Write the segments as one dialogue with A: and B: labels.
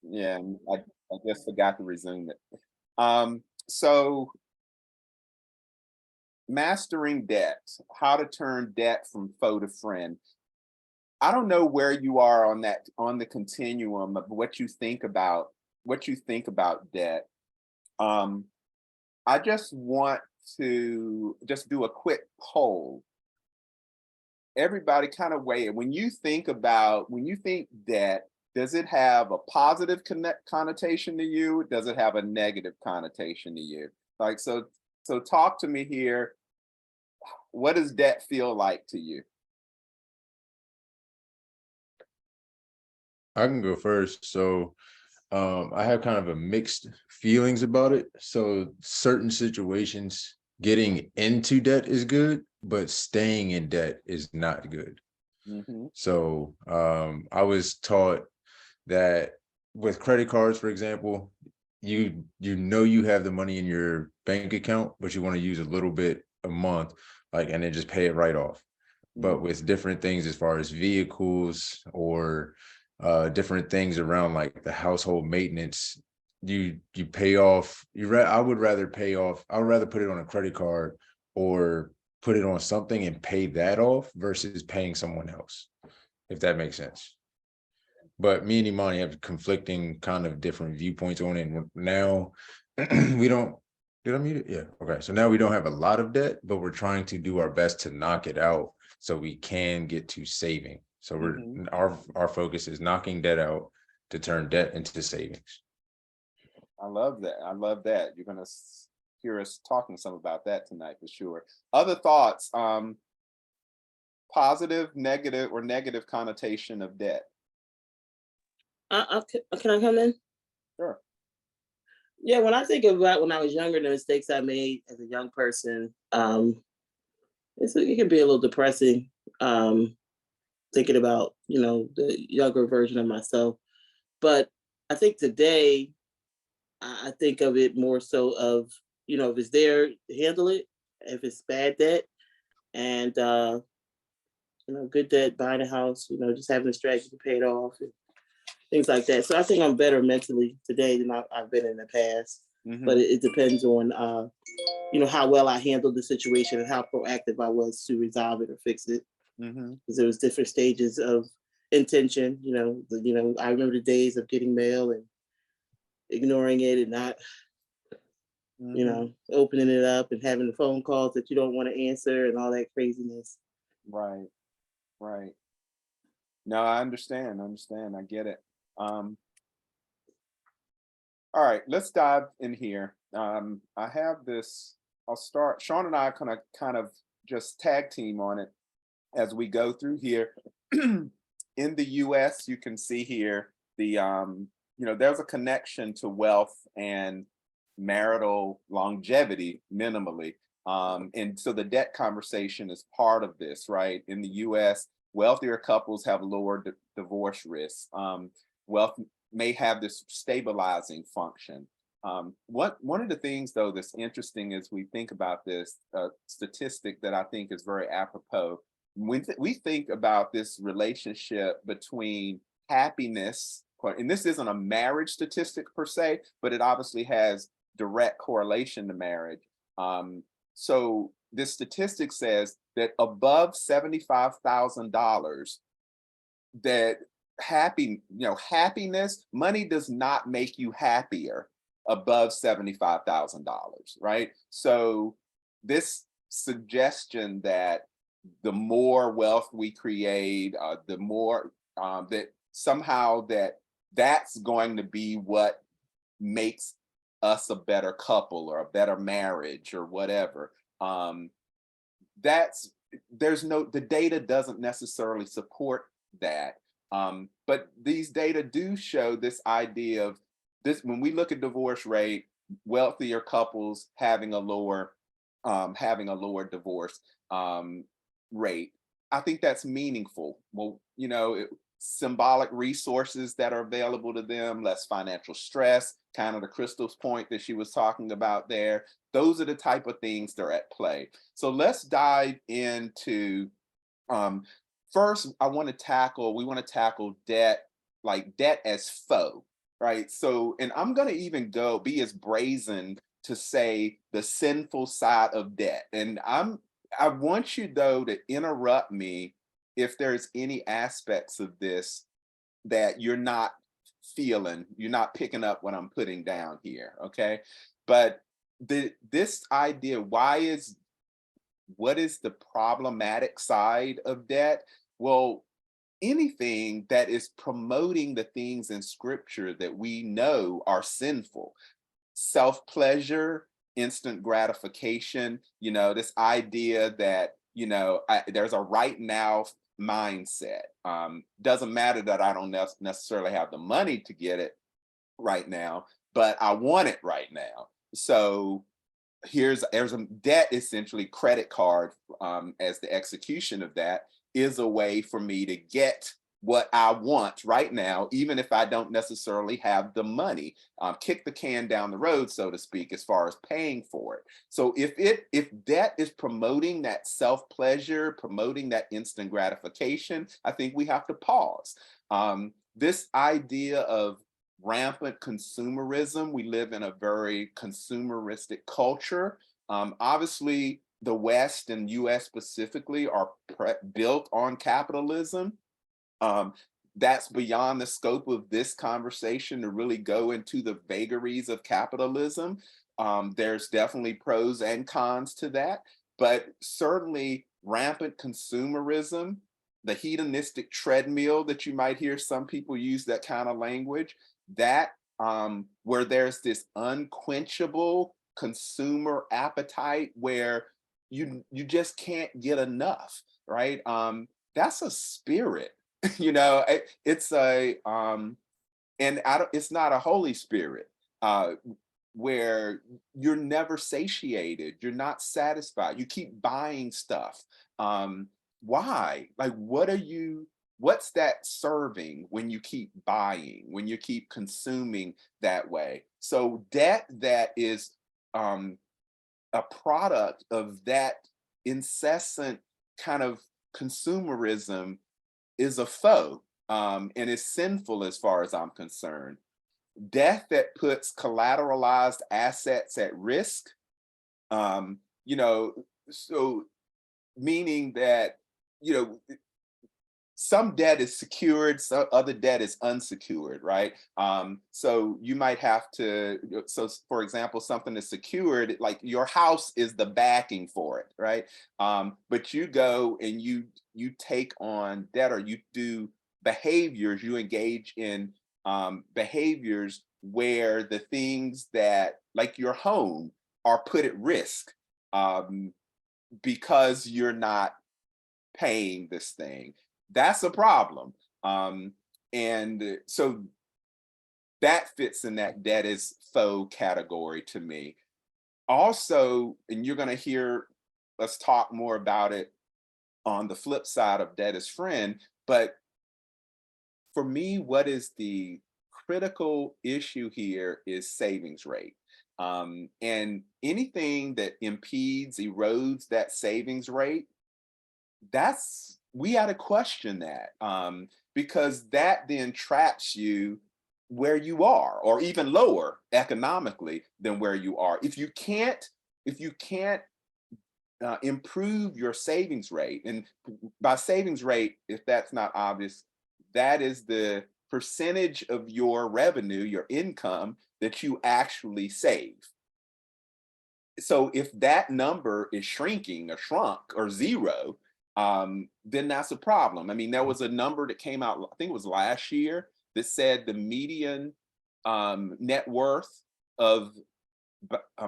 A: Yeah, I just forgot to resume it. So mastering debt, how to turn debt from foe to friend. I don't know where you are on that on the continuum of what you think about debt. Um, I just want to just do a quick poll. Everybody kind of weigh it. When you think debt, does it have a positive connotation to you? Does it have a negative connotation to you? Like so talk to me here. What does debt feel like to you?
B: I can go first. So I have kind of a mixed feelings about it. So certain situations, getting into debt is good, but staying in debt is not good.
A: Hmm.
B: So I was taught that with credit cards, for example, you know you have the money in your bank account, but you want to use a little bit a month, like, and then just pay it right off. But
A: Hmm.
B: with different things as far as vehicles or different things around like the household maintenance, you pay off. I would rather pay off. I would rather put it on a credit card or put it on something and pay that off versus paying someone else, if that makes sense. But me and Imani have conflicting kind of different viewpoints on it. And now we don't, did I mute it? Yeah. Okay. So now we don't have a lot of debt, but we're trying to do our best to knock it out so we can get to saving. So
A: Hmm.
B: our focus is knocking debt out to turn debt into savings.
A: I love that. I love that. You're gonna hear us talking some about that tonight for sure. Other thoughts? Positive, negative, or negative connotation of debt.
C: Can I come in?
A: Sure.
C: Yeah, when I think about when I was younger, the mistakes I made as a young person, it can be a little depressing. Um, Thinking about the younger version of myself, but I think today I think of it more so of if it's there, handle it. If it's bad debt and good debt, buying a house, just having a strategy to pay it off and things like that. So I think I'm better mentally today than I've been in the past. But
A: Hmm.
C: it depends on how well I handled the situation and how proactive I was to resolve it or fix it.
A: Hmm.
C: Because there was different stages of intention. I remember the days of getting mail and ignoring it and not
A: Hmm.
C: opening it up and having the phone calls that you don't want to answer and all that craziness.
A: Right. Right. No, I understand. I understand. I get it. Um, all right, let's dive in here. I have this. I'll start. Sean and I are gonna kind of just tag team on it as we go through here. In the US, you can see here there's a connection to wealth and marital longevity minimally. And so the debt conversation is part of this, right? In the US, wealthier couples have lower divorce risk. Wealth may have this stabilizing function. One of the things, though, that's interesting as we think about this statistic that I think is very apropos when we think about this relationship between happiness, and this isn't a marriage statistic per se, but it obviously has direct correlation to marriage. So this statistic says that above $75,000, that happiness, money does not make you happier above $75,000, right? So this suggestion that the more wealth we create, the more that somehow that's going to be what makes us a better couple or a better marriage or whatever. That's there's no the data doesn't necessarily support that. But these data do show this idea of this when we look at divorce rate, wealthier couples having a lower divorce um, rate. I think that's meaningful. Well, symbolic resources that are available to them, less financial stress, kind of the Crystal's point that she was talking about there. Those are the type of things that are at play. So let's dive into um, first. We want to tackle debt, like debt as foe, right? So, and I'm going to even be as brazen to say the sinful side of debt. And I want you though to interrupt me if there's any aspects of this that you're not picking up what I'm putting down here, okay? But this idea, what is the problematic side of debt? Well, anything that is promoting the things in scripture that we know are sinful, self pleasure, instant gratification, this idea that, there's a right now mindset. Doesn't matter that I don't necessarily have the money to get it right now, but I want it right now. So there's a debt, essentially credit card, as the execution of that is a way for me to get what I want right now, even if I don't necessarily have the money, kick the can down the road, so to speak, as far as paying for it. So if debt is promoting that self pleasure, promoting that instant gratification, I think we have to pause. This idea of rampant consumerism. We live in a very consumeristic culture. Obviously, the West and US specifically are built on capitalism. That's beyond the scope of this conversation to really go into the vagaries of capitalism. There's definitely pros and cons to that, but certainly rampant consumerism, the hedonistic treadmill that you might hear some people use that kind of language, that where there's this unquenchable consumer appetite where you just can't get enough, right? That's a spirit. It's a and it's not a Holy Spirit, where you're never satiated, you're not satisfied, you keep buying stuff. Why? Like, what's that serving when you keep buying, when you keep consuming that way? So debt that is a product of that incessant kind of consumerism is a foe, and is sinful as far as I'm concerned. Debt that puts collateralized assets at risk, um, you know, so meaning that, you know, some debt is secured, some other debt is unsecured, right? So you might have to, so for example, something is secured, like your house is the backing for it, right? But you go and you take on debt, or you do behaviors, you engage in behaviors where the things that, like your home, are put at risk, because you're not paying this thing. That's a problem. And so that fits in that debt is faux category to me. Also, and you're going to hear us talk more about it on the flip side of debt is friend, but for me, what is the critical issue here is savings rate. And anything that impedes, erodes that savings rate, we got to question that, because that then traps you where you are, or even lower economically than where you are. If you can't improve your savings rate, and by savings rate, if that's not obvious, that is the percentage of your revenue, your income, that you actually save. So if that number is shrinking or shrunk or zero, then that's a problem. I mean, there was a number that came out, I think it was last year, that said the median net worth of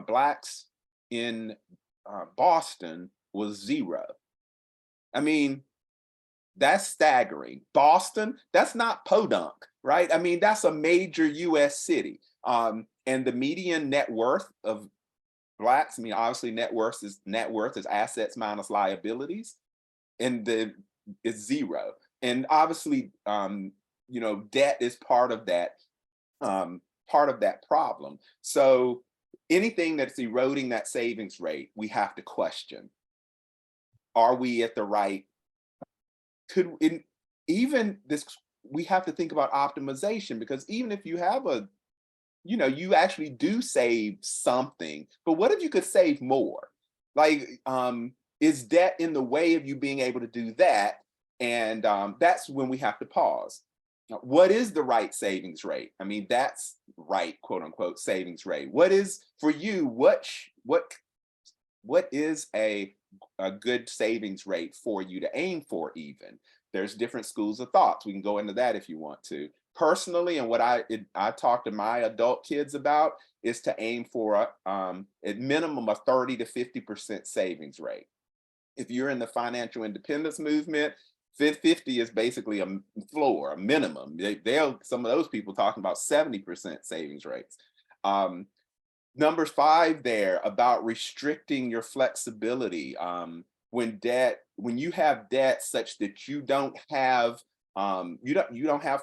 A: Blacks in Boston was zero. I mean, that's staggering. Boston, that's not Podunk, right? I mean, that's a major US city. And the median net worth of Blacks, I mean, obviously net worth is assets minus liabilities, and it's zero. And obviously, debt is part of that problem. So anything that's eroding that savings rate, we have to question. Are we at the right? Even this we have to think about optimization, because even if you have a, you actually do save something, but what if you could save more? Like, is debt in the way of you being able to do that? And that's when we have to pause. Now, what is the right savings rate? I mean, that's right, quote unquote, savings rate. What is for you? What is a good savings rate for you to aim for? Even there's different schools of thoughts. We can go into that if you want to. Personally, and what I talk to my adult kids about is to aim for at minimum a 30 to 50% savings rate. If you're in the financial independence movement, 50 is basically a floor, a minimum. They'll some of those people talking about 70% savings rates. Number 5 there about restricting your flexibility. When you have debt such that you don't have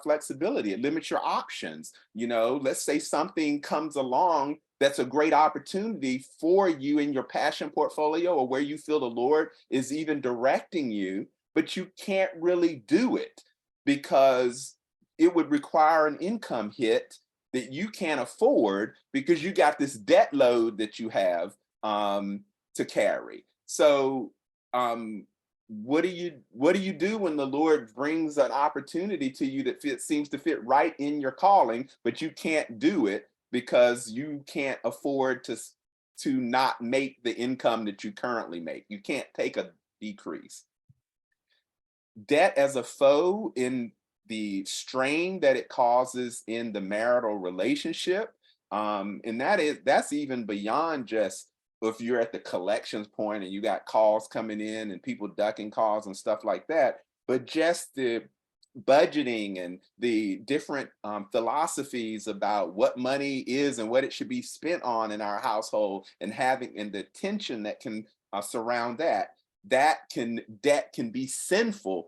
A: flexibility, it limits your options. Let's say something comes along that's a great opportunity for you in your passion portfolio, or where you feel the Lord is even directing you, but you can't really do it because it would require an income hit that you can't afford, because you got this debt load that you have to carry. So what do you do when the Lord brings an opportunity to you that seems to fit right in your calling, but you can't do it because you can't afford to not make the income that you currently make? You can't take a decrease. Debt as a foe in the strain that it causes in the marital relationship. And that's even beyond just if you're at the collections point and you got calls coming in and people ducking calls and stuff like that, but just the budgeting and the different philosophies about what money is and what it should be spent on in our household, and the tension that can surround that. Debt can be sinful,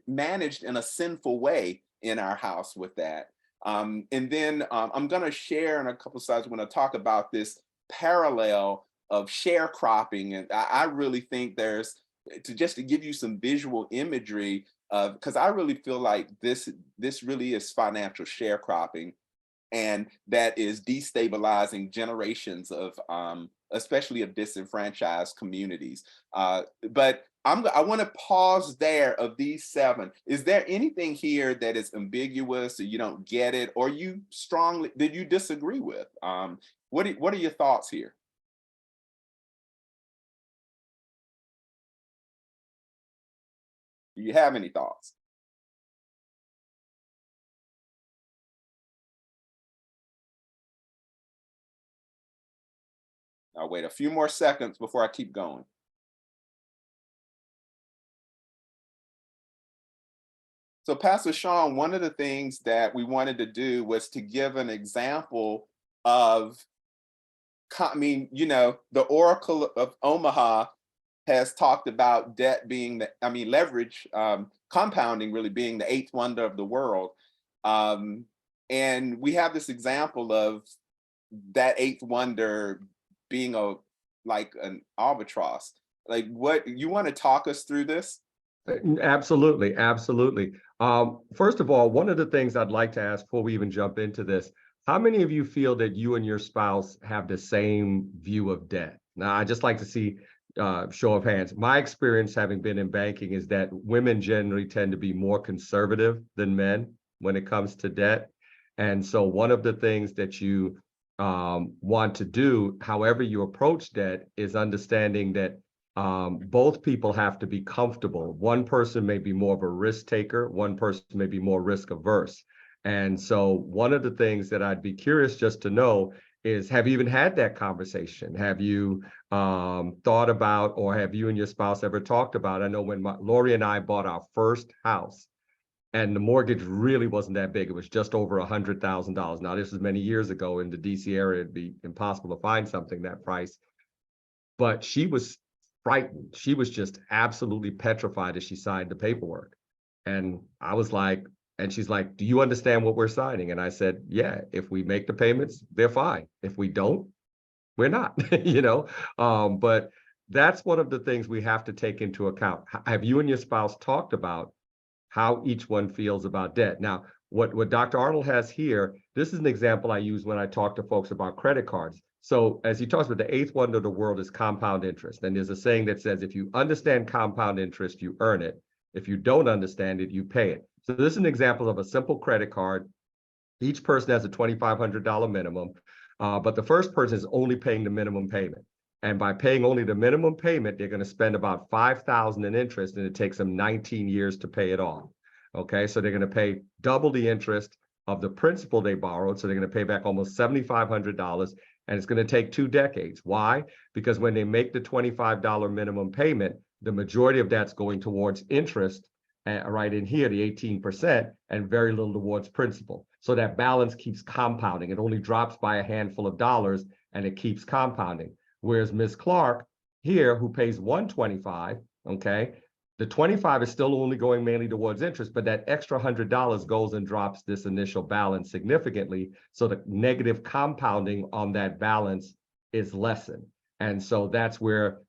A: managed in a sinful way in our house with that. And then I'm going to share in a couple of slides when I talk about this parallel of sharecropping. And I really think to give you some visual imagery of, because I really feel like this really is financial sharecropping, and that is destabilizing generations of especially of disenfranchised communities. But I want to pause there. Of these 7, is there anything here that is ambiguous, or you don't get it, or did you disagree with? What are your thoughts here? Do you have any thoughts? I'll wait a few more seconds before I keep going. So Pastor Sean, one of the things that we wanted to do was to give an example of, the Oracle of Omaha has talked about debt being leverage, compounding really being the 8th wonder of the world. And we have this example of that 8th wonder being like an albatross. Like, what you want to talk us through this?
D: Absolutely, absolutely. First of all, one of the things I'd like to ask before we even jump into this, how many of you feel that you and your spouse have the same view of debt? Now, I just like to see show of hands. My experience, having been in banking, is that women generally tend to be more conservative than men when it comes to debt. And so one of the things that you want to do, however you approach debt, is understanding that both people have to be comfortable. One person may be more of a risk taker, one person may be more risk averse. And so one of the things that I'd be curious just to know is, have you even had that conversation? Have you thought about, or have you and your spouse ever talked about? I know when Lori and I bought our first house, and the mortgage really wasn't that big. It was just over $100,000. Now, this was many years ago. In the DC area, it'd be impossible to find something that price. But she was frightened. She was just absolutely petrified as she signed the paperwork. And I was like, and she's like, do you understand what we're signing? And I said, yeah, if we make the payments, they're fine. If we don't, we're not, but that's one of the things we have to take into account. Have you and your spouse talked about how each one feels about debt. Now, what Dr. Arnold has here, this is an example I use when I talk to folks about credit cards. So as he talks about, the eighth wonder of the world is compound interest. And there's a saying that says, if you understand compound interest, you earn it. If you don't understand it, you pay it. So this is an example of a simple credit card. Each person has a $2,500 minimum, but the first person is only paying the minimum payment. And by paying only the minimum payment, they're going to spend about $5,000 in interest, and it takes them 19 years to pay it off. Okay, so they're going to pay double the interest of the principal they borrowed. So they're going to pay back almost $7,500, and it's going to take 2 decades. Why? Because when they make the $25 minimum payment, the majority of that's going towards interest, right in here, the 18%, and very little towards principal. So that balance keeps compounding. It only drops by a handful of dollars, and it keeps compounding. Whereas Ms. Clark here, who pays $125, okay, the 25 is still only going mainly towards interest, but that extra $100 goes and drops this initial balance significantly. So the negative compounding on that balance is lessened. And so that's where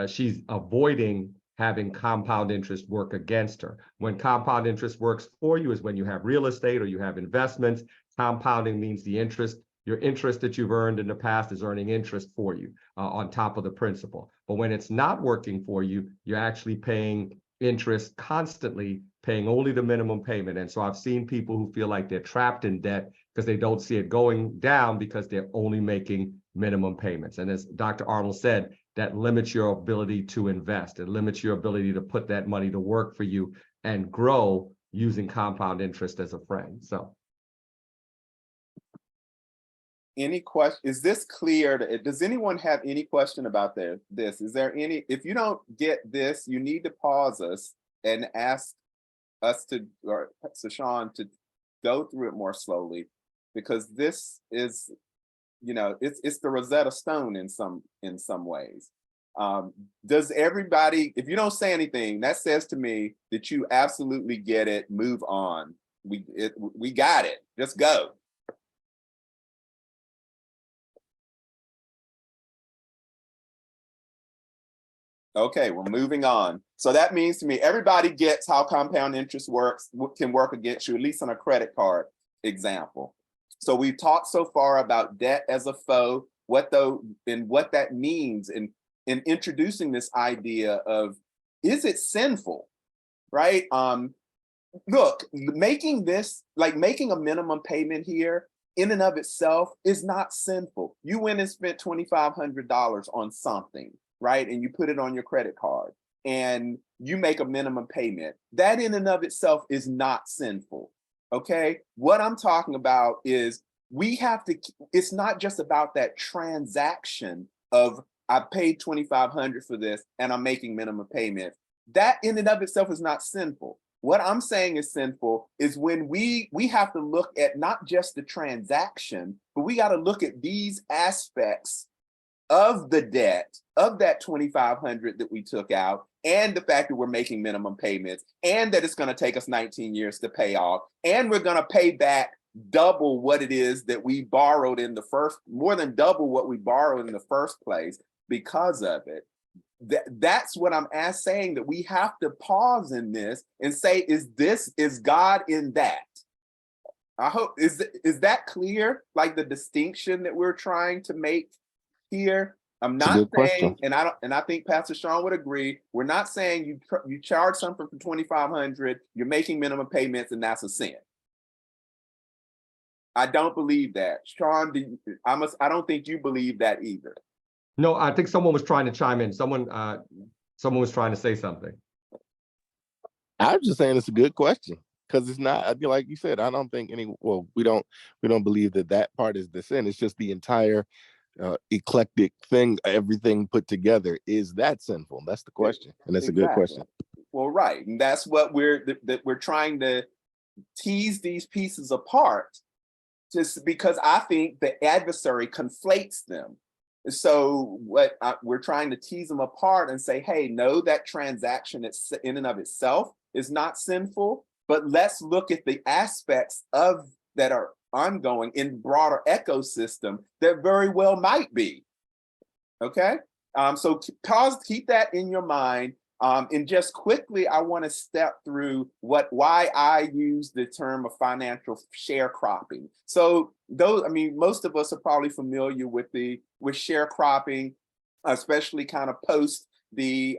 D: she's avoiding having compound interest work against her. When compound interest works for you is when you have real estate or you have investments. Compounding means the interest, your interest that you've earned in the past is earning interest for you on top of the principal. But when it's not working for you, you're actually paying interest constantly, paying only the minimum payment. And so I've seen people who feel like they're trapped in debt because they don't see it going down because they're only making minimum payments. And as Dr. Arnold said, that limits your ability to invest. It limits your ability to put that money to work for you and grow using compound interest as a friend. So.
A: Any question? Is this clear? Does anyone have any question about this? Is there any, if you don't get this, you need to pause us and ask us to, or Sashawn, to go through it more slowly, because this is, you know, it's the Rosetta Stone in some ways. Does everybody, if you don't say anything, that says to me that you absolutely get it. Move on. We got it. Just go. Okay, we're moving on. So that means to me, everybody gets how compound interest works, can work against you, at least on a credit card example. So we've talked so far about debt as a foe, what that means in introducing this idea of, is it sinful, right? Look, making this, like making a minimum payment here in and of itself is not sinful. You went and spent $2,500 on something, right? And you put it on your credit card and you make a minimum payment. That in and of itself is not sinful, okay? What I'm talking about is we have to, it's not just about that transaction of I paid $2,500 for this and I'm making minimum payments. That in and of itself is not sinful. What I'm saying is sinful is when we have to look at not just the transaction, but we got to look at these aspects of the debt, of that $2,500 that we took out, and the fact that we're making minimum payments, and that it's going to take us 19 years to pay off, and we're going to pay back double what it is that we borrowed in the first, more than double what we borrowed in the first place because of it. That's what I'm saying, that we have to pause in this and say, is God in that? I hope, is that clear? Like the distinction that we're trying to make here? I'm not saying, and I think Pastor Sean would agree, we're not saying you charge something for $2,500, you're making minimum payments, and that's a sin. I don't believe that. Sean, I don't think you believe that either.
D: No, I think someone was trying to chime in. Someone was trying to say something.
E: I'm just saying it's a good question, because it's not, like you said, I don't think we don't believe that part is the sin. It's just the entire eclectic thing, everything put together. Is that sinful? That's the question, and that's exactly a good question.
A: Well, right, and that's what we're trying to tease these pieces apart, just because I think the adversary conflates them. So we're trying to tease them apart and say, hey, no, that transaction in and of itself is not sinful, but let's look at the aspects of that are ongoing in broader ecosystem that very well might be. Okay, so keep that in your mind. And just quickly, I want to step through why I use the term of financial sharecropping. So those, I mean, most of us are probably familiar with sharecropping, especially kind of post the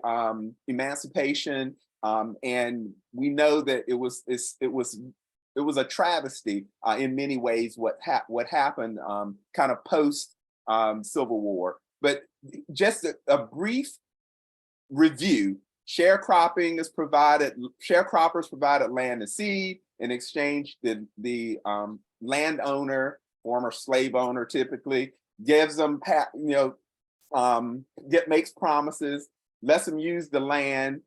A: emancipation. And we know that it was a travesty in many ways what happened kind of post Civil War. But just a brief review. Sharecroppers provided land and seed. In exchange, the landowner, former slave owner, typically gives them, makes promises, lets them use the land.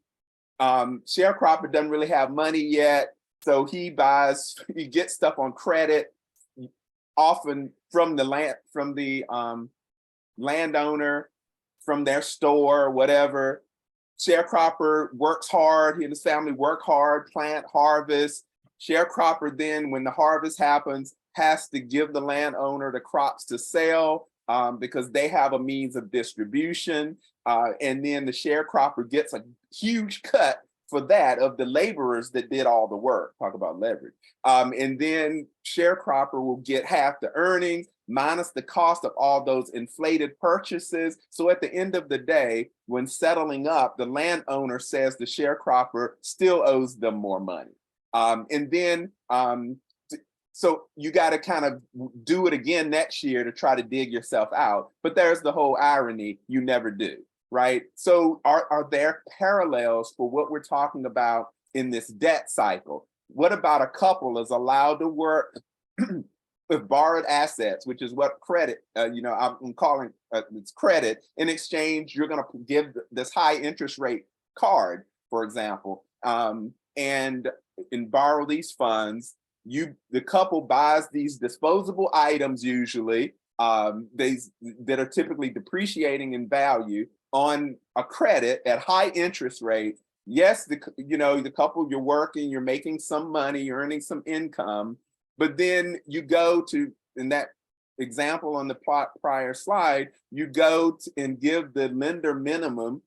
A: Sharecropper doesn't really have money yet, so he gets stuff on credit, often from the landowner, from their store, whatever. Sharecropper works hard, he and his family work hard, plant, harvest. Sharecropper then, when the harvest happens, has to give the landowner the crops to sell because they have a means of distribution. And then the sharecropper gets a huge cut for that of the laborers that did all the work. Talk about leverage. And then sharecropper will get half the earnings minus the cost of all those inflated purchases. So at the end of the day, when settling up, the landowner says the sharecropper still owes them more money. And then, so you got to kind of do it again next year to try to dig yourself out. But there's the whole irony, you never do, right? So are there parallels for what we're talking about in this debt cycle? What about a couple is allowed to work with borrowed assets, which is what credit, I'm calling it's credit. In exchange, you're going to give this high interest rate card, for example, and borrow these funds. The couple buys these disposable items, usually that are typically depreciating in value on a credit at high interest rates. Yes, the couple, you're working, you're making some money, you're earning some income. But then you go to, in that example on the prior slide, you go and give the lender minimum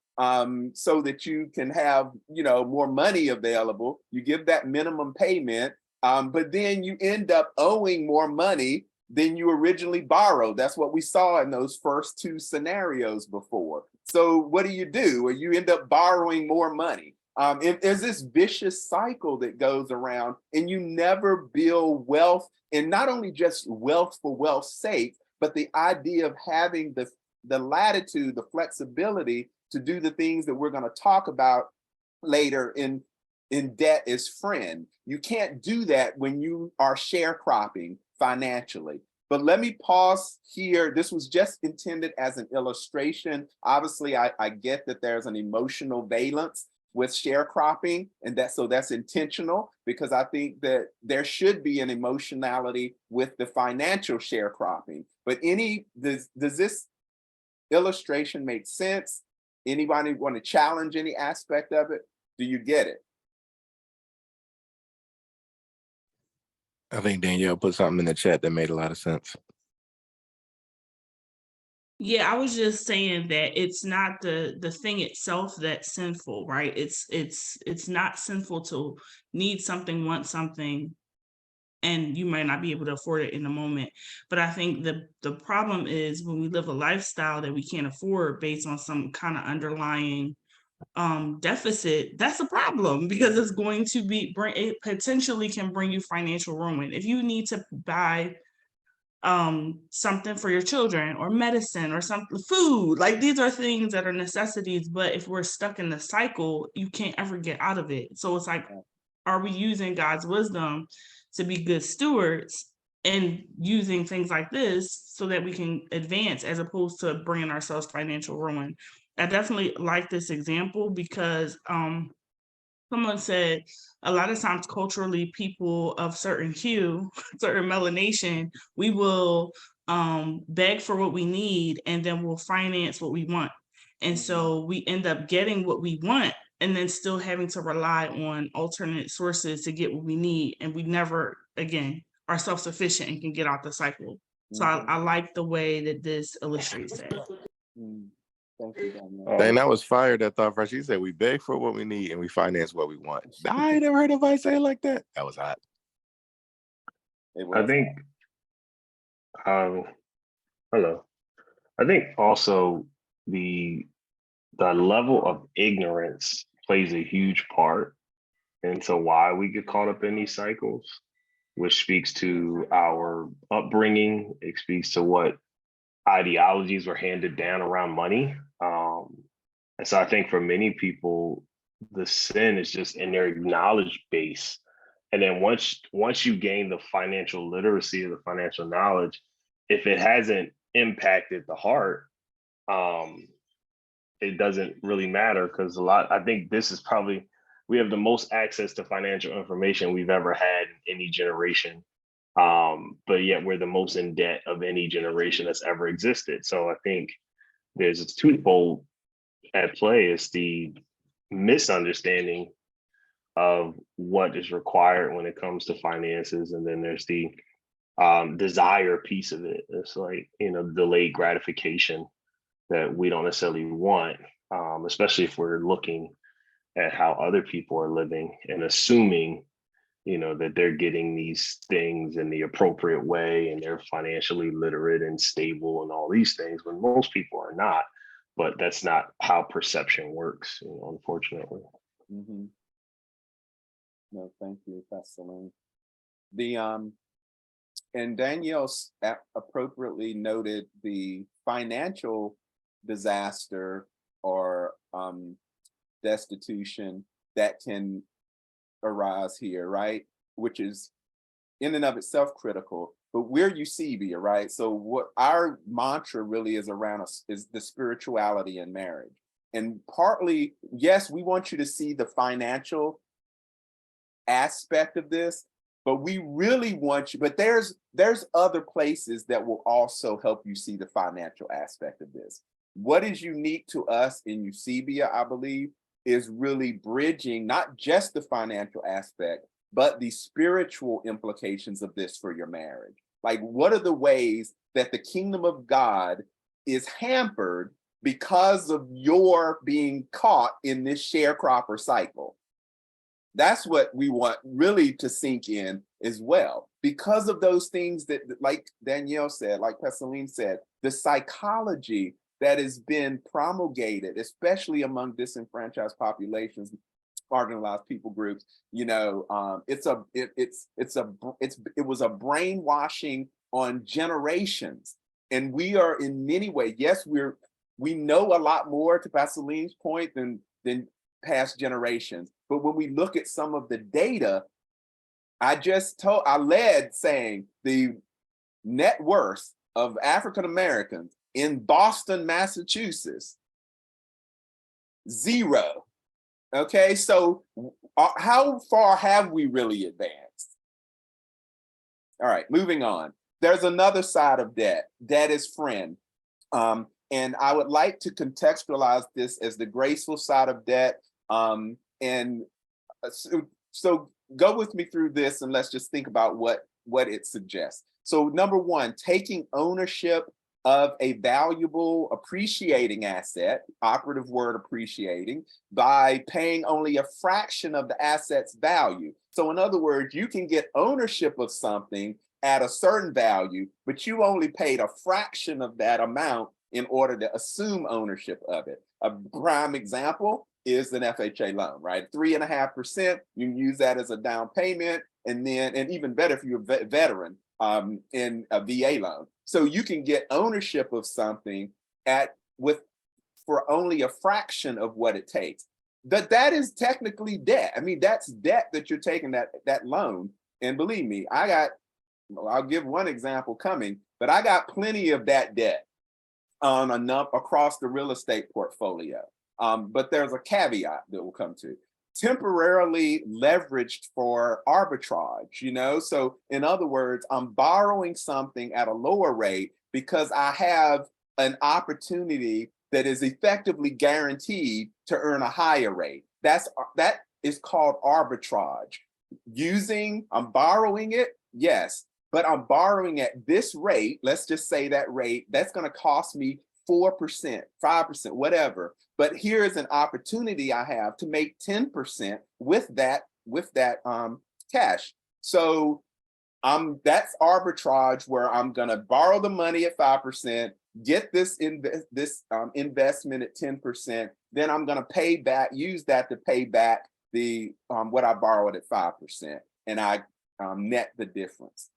A: so that you can have, more money available. You give that minimum payment, but then you end up owing more money than you originally borrowed. That's what we saw in those first two scenarios before. So what do? You end up borrowing more money. There's this vicious cycle that goes around, and you never build wealth, and not only just wealth for wealth's sake, but the idea of having the latitude, the flexibility to do the things that we're going to talk about later in Debt is Friend. You can't do that when you are sharecropping financially. But let me pause here. This was just intended as an illustration. Obviously, I get that there's an emotional valence with sharecropping, and that's intentional, because I think that there should be an emotionality with the financial sharecropping. But does this illustration make sense? Anybody want to challenge any aspect of it? Do you get it?
E: I think Danielle put something in the chat that made a lot of sense.
F: Yeah, I was just saying that it's not the thing itself that's sinful, right? It's not sinful to need something, want something, and you might not be able to afford it in the moment. But I think the problem is when we live a lifestyle that we can't afford based on some kind of underlying deficit, that's a problem, because it's going to it potentially can bring you financial ruin. If you need to buy something for your children or medicine or something, food, like these are things that are necessities, but if we're stuck in the cycle, you can't ever get out of it. So it's like, are we using God's wisdom to be good stewards and using things like this so that we can advance, as opposed to bringing ourselves financial ruin? I definitely like this example because someone said a lot of times culturally, people of certain hue, certain melanation, we will beg for what we need and then we'll finance what we want. And so we end up getting what we want and then still having to rely on alternate sources to get what we need. And we never, again, are self-sufficient and can get out the cycle. So I like the way that this illustrates that.
A: Thank you, Danielle.
E: Dang, that was fire. That thought first. She said we beg for what we need and we finance what we want. I ain't never heard nobody say it like that. That was hot.
A: It
G: I
A: was.
G: think, hello. I think also the level of ignorance plays a huge part into why we get caught up in these cycles, which speaks to our upbringing. It speaks to what ideologies were handed down around money. And so I think for many people, the sin is just in their knowledge base. And then once you gain the financial literacy or the financial knowledge, if it hasn't impacted the heart, it doesn't really matter, because I think this is probably, we have the most access to financial information we've ever had in any generation. But yet we're the most in debt of any generation that's ever existed. So I think there's a twofold at play. Is the misunderstanding of what is required when it comes to finances, and then there's the desire piece of it. It's like, delayed gratification that we don't necessarily want, especially if we're looking at how other people are living and assuming that they're getting these things in the appropriate way and they're financially literate and stable and all these things, when most people are not. But that's not how perception works, unfortunately.
A: Mm-hmm. No, thank you, Pastor and Danielle appropriately noted the financial disaster or destitution that can arise here, right? Which is in and of itself critical, but we're Eusebia, right? So what our mantra really is around us is the spirituality in marriage. And partly, yes, we want you to see the financial aspect of this, but we really want you, but there's other places that will also help you see the financial aspect of this. What is unique to us in Eusebia, I believe, is really bridging not just the financial aspect, but the spiritual implications of this for your marriage. Like, what are the ways that the kingdom of God is hampered because of your being caught in this sharecropper cycle? That's what we want really to sink in as well. Because of those things that, like Danielle said, like Pascaline said, the psychology that has been promulgated, especially among disenfranchised populations, marginalized people groups, it was a brainwashing on generations. And we are in many ways, yes, we know a lot more, to Pascaline's point, than past generations. But when we look at some of the data, I led saying the net worth of African Americans in Boston, Massachusetts, 0. Okay, so how far have we really advanced? All right, moving on. There's another side of debt. Debt is friend. And I would like to contextualize this as the graceful side of debt. So go with me through this, and let's just think about what it suggests. So number one, taking ownership of a valuable appreciating asset, operative word appreciating, by paying only a fraction of the asset's value. So in other words, you can get ownership of something at a certain value, but you only paid a fraction of that amount in order to assume ownership of it. A prime example is an FHA loan, right? 3.5%, you can use that as a down payment, and even better if you're a veteran, in a VA loan. So you can get ownership of something for only a fraction of what it takes. That is technically debt. I mean, that's debt that you're taking, that loan. And believe me, I'll give one example coming, but I got plenty of that debt across the real estate portfolio. But there's a caveat that we'll come to. Temporarily leveraged for arbitrage, so in other words, I'm borrowing something at a lower rate because I have an opportunity that is effectively guaranteed to earn a higher rate. That is called arbitrage. I'm borrowing it, yes, but I'm borrowing at this rate. Let's just say that rate, that's going to cost me 4%, 5%, whatever. But here is an opportunity I have to make 10% with that cash. So that's arbitrage, where I'm gonna borrow the money at 5%, get this investment at 10%, then I'm gonna use that to pay back the what I borrowed at 5%, and I net the difference.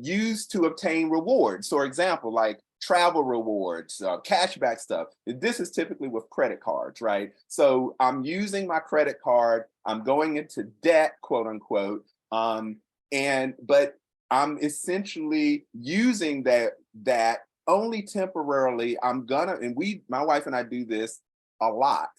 A: Used to obtain rewards. So, for example, like travel rewards, cashback stuff. This is typically with credit cards, right? So I'm using my credit card, I'm going into debt, quote unquote, but I'm essentially using that only temporarily. My wife and I do this a lot,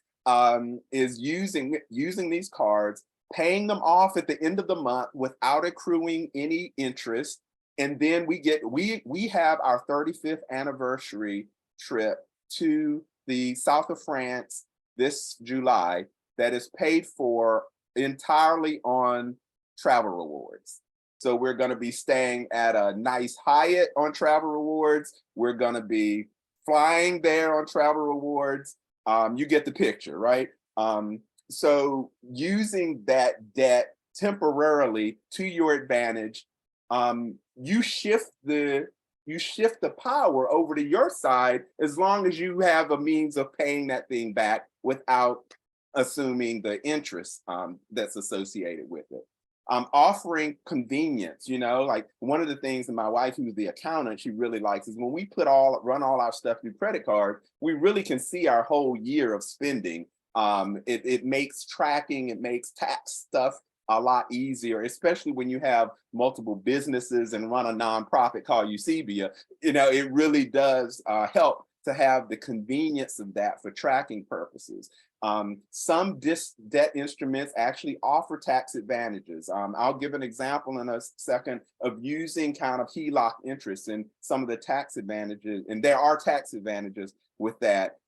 A: is using these cards, paying them off at the end of the month without accruing any interest. And then we have our 35th anniversary trip to the south of France this July that is paid for entirely on travel rewards. So we're going to be staying at a nice Hyatt on travel rewards. We're going to be flying there on travel rewards. You get the picture, right? So using that debt temporarily to your advantage, you shift the power over to your side, as long as you have a means of paying that thing back without assuming the interest that's associated with it. Offering convenience, like one of the things that my wife, who's the accountant, she really likes is when we run all our stuff through credit card, we really can see our whole year of spending. It makes tracking, it makes tax stuff a lot easier, especially when you have multiple businesses and run a nonprofit called Eusebia. It really does help to have the convenience of that for tracking purposes. Some debt instruments actually offer tax advantages. I'll give an example in a second of using kind of HELOC interest and some of the tax advantages, and there are tax advantages with that.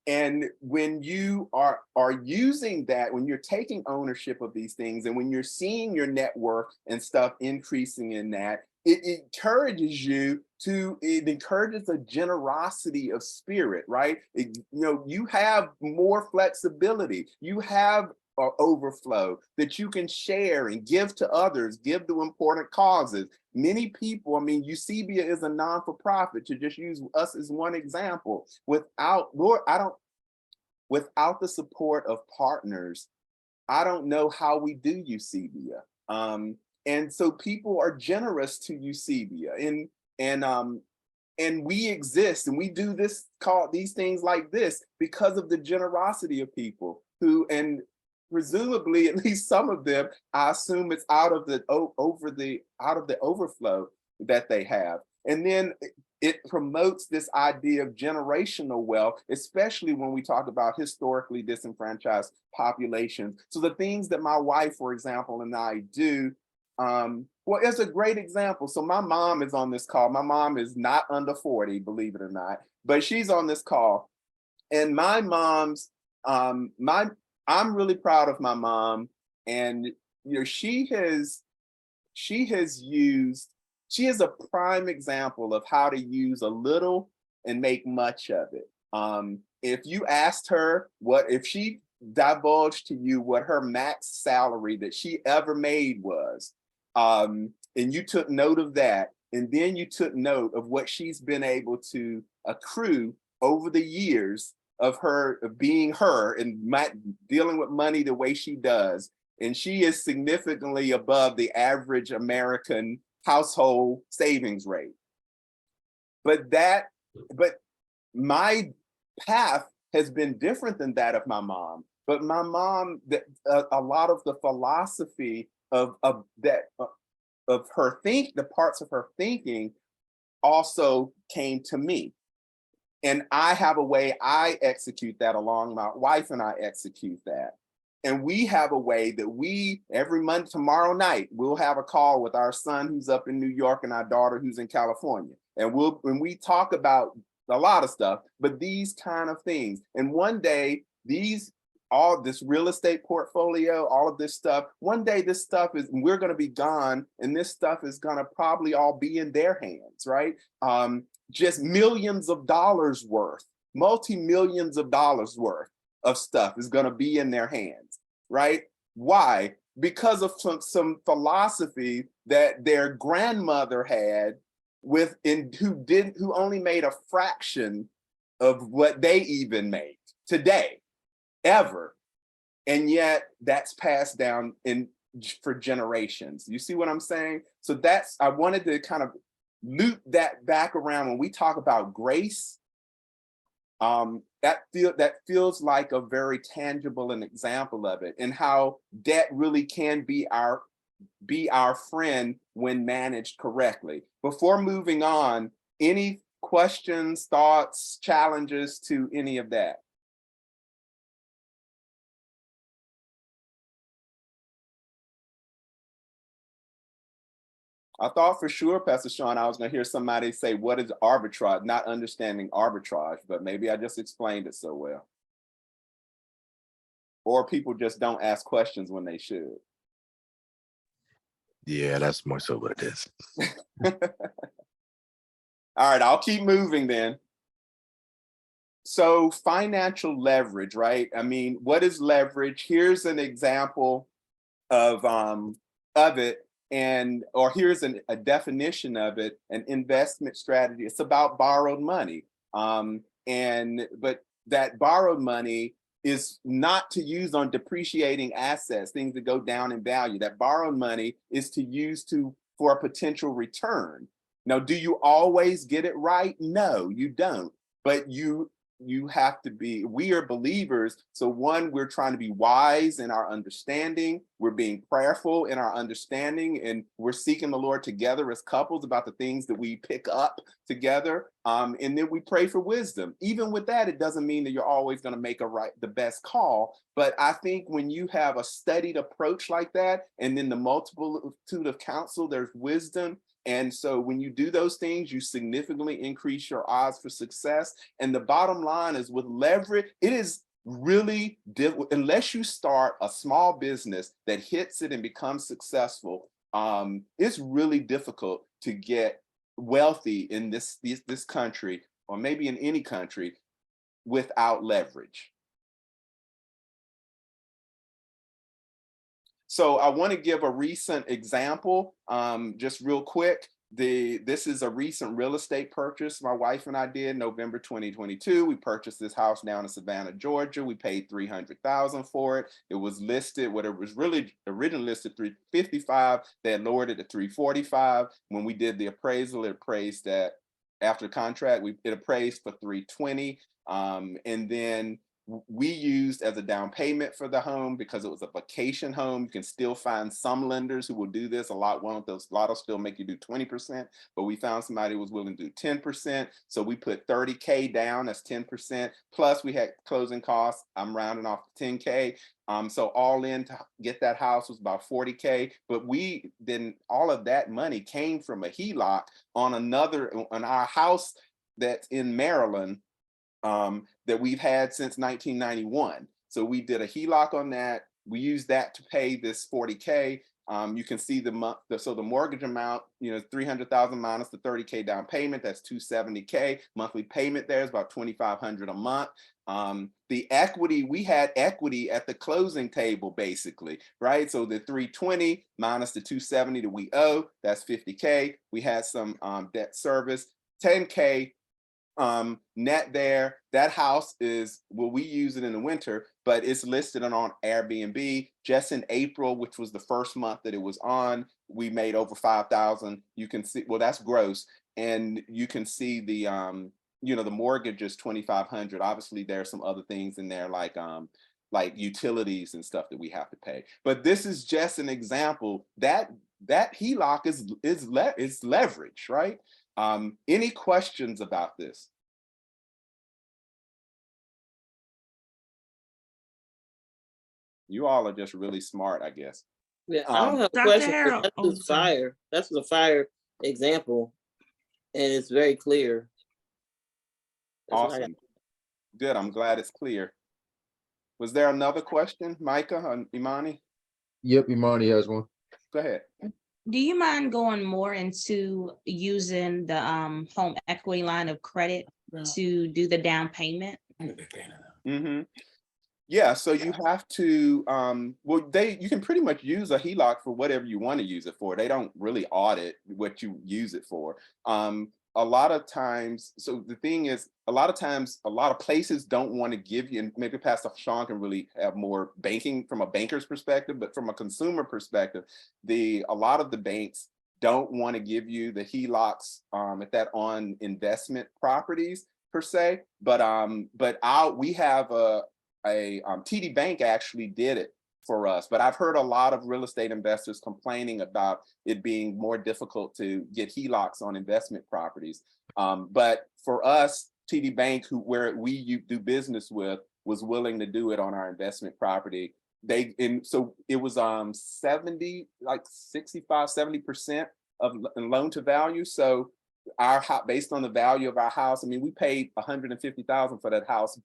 A: And when you are using that, when you're taking ownership of these things, and when you're seeing your net worth and stuff increasing in that, it encourages a generosity of spirit, right? You have more flexibility, you have overflow that you can share and give to others, give to important causes. Many people, Eusebia is a non-for-profit, to just use us as one example. Without the support of partners, I don't know how we do Eusebia. And so people are generous to Eusebia, and we exist, and we do these things like this because of the generosity of people who, and presumably at least some of them, I assume it's out of the overflow that they have. And then it promotes this idea of generational wealth, especially when we talk about historically disenfranchised populations. So the things that my wife, for example, and I do, well, it's a great example. So my mom is on this call. My mom is not under 40, believe it or not, but she's on this call. And my mom's, I'm really proud of my mom. And she is a prime example of how to use a little and make much of it. If you asked her if she divulged to you what her max salary that she ever made was, and you took note of that, and then you took note of what she's been able to accrue over the years of being her and dealing with money the way she does, and she is significantly above the average American household savings rate. But my path has been different than that of my mom. But my mom, a lot of the philosophy of her the parts of her thinking also came to me. And I have a way I execute that along, my wife and I execute that. And we have a way that every month, tomorrow night, we'll have a call with our son who's up in New York and our daughter who's in California. And when we talk about a lot of stuff, but these kind of things. And one day, all this real estate portfolio, all of this stuff, one day we're going to be gone, and this stuff is going to probably all be in their hands, right? just millions of dollars worth, multi-millions of dollars worth of stuff is going to be in their hands, right? Why? Because of some philosophy that their grandmother had who only made a fraction of what they even made today, ever. And yet that's passed down for generations. You see what I'm saying? So I wanted to kind of loop that back around when we talk about grace. That feels like a very tangible an example of it, and how debt really can be our friend when managed correctly. Before moving on, any questions, thoughts, challenges to any of that? I thought for sure, Pastor Sean, I was going to hear somebody say, what is arbitrage? Not understanding arbitrage, but maybe I just explained it so well. Or people just don't ask questions when they should.
E: Yeah, that's more so what it is.
A: All right, I'll keep moving then. So financial leverage, right? I mean, what is leverage? Here's an example of it. Or here's a definition of it, an investment strategy. It's about borrowed money. But that borrowed money is not to use on depreciating assets, things that go down in value. That borrowed money is to use for a potential return. Now, do you always get it right? No, you don't. But you have to be, we are believers. So one, we're trying to be wise in our understanding. We're being prayerful in our understanding, and we're seeking the Lord together as couples about the things that we pick up together. And then we pray for wisdom. Even with that, it doesn't mean that you're always going to make the best call. But I think when you have a studied approach like that, and then the multitude of counsel, there's wisdom. And so when you do those things, you significantly increase your odds for success. And the bottom line is, with leverage, it is really difficult unless you start a small business that hits it and becomes successful. It's really difficult to get wealthy in this country, or maybe in any country, without leverage. So I want to give a recent example, just real quick. This is a recent real estate purchase my wife and I did, November 2022. We purchased this house down in Savannah, Georgia. We paid $300,000 for it. It was listed, what it was really originally listed, $355,000. They had lowered it to $345,000. When we did the appraisal, it appraised at, after contract, it appraised for $320,000. And then we used as a down payment for the home, because it was a vacation home. You can still find some lenders who will do this. A lot will still make you do 20%, but we found somebody who was willing to do 10%. So we put $30K down as 10%. Plus we had closing costs. I'm rounding off to $10K. So all in to get that house was about $40K, but all of that money came from a HELOC on our house that's in Maryland, that we've had since 1991. So we did a HELOC on that. We used that to pay this $40K. You can see the mortgage amount, $300,000 minus the $30K down payment, that's $270K. Monthly payment there is about $2,500 a month. The equity, we had equity at the closing table, basically, right? So the $320 minus the $270 that we owe, that's $50K. We had some debt service, $10K net there. That house is, well, we use it in the winter, but it's listed on Airbnb. Just in April, which was the first month that it was on, we made over $5,000. You can see, well, that's gross, and you can see the the mortgage is $2,500. Obviously, there are some other things in there like utilities and stuff that we have to pay. But this is just an example that HELOC is leverage, right? Any questions about this? You all are just really smart, I guess.
C: Yeah, I don't have a
F: Dr.
C: question.
F: Harold,
C: That's
F: oh,
C: just
F: sorry.
C: fire. That's a fire example, and it's very clear. That's what I got.
A: Awesome. Good. I'm glad it's clear. Was there another question, Micah or Imani?
B: Yep, Imani has one.
A: Go ahead.
H: Do you mind going more into using the home equity line of credit to do the down payment?
A: Mm-hmm. Yeah, so you have to, well, you can pretty much use a HELOC for whatever you want to use it for. They don't really audit what you use it for. A lot of times, so the thing is, a lot of times, a lot of places don't want to give you, and maybe Pastor Sean can really have more banking from a banker's perspective, but from a consumer perspective, a lot of the banks don't want to give you the HELOCs at that on investment properties per se, but we have a TD Bank actually did it for us, but I've heard a lot of real estate investors complaining about it being more difficult to get HELOCs on investment properties. But for us, TD Bank, where we do business with, was willing to do it on our investment property. So it was 65-70% of loan to value. So based on the value of our house, I mean, we paid $150,000 for that house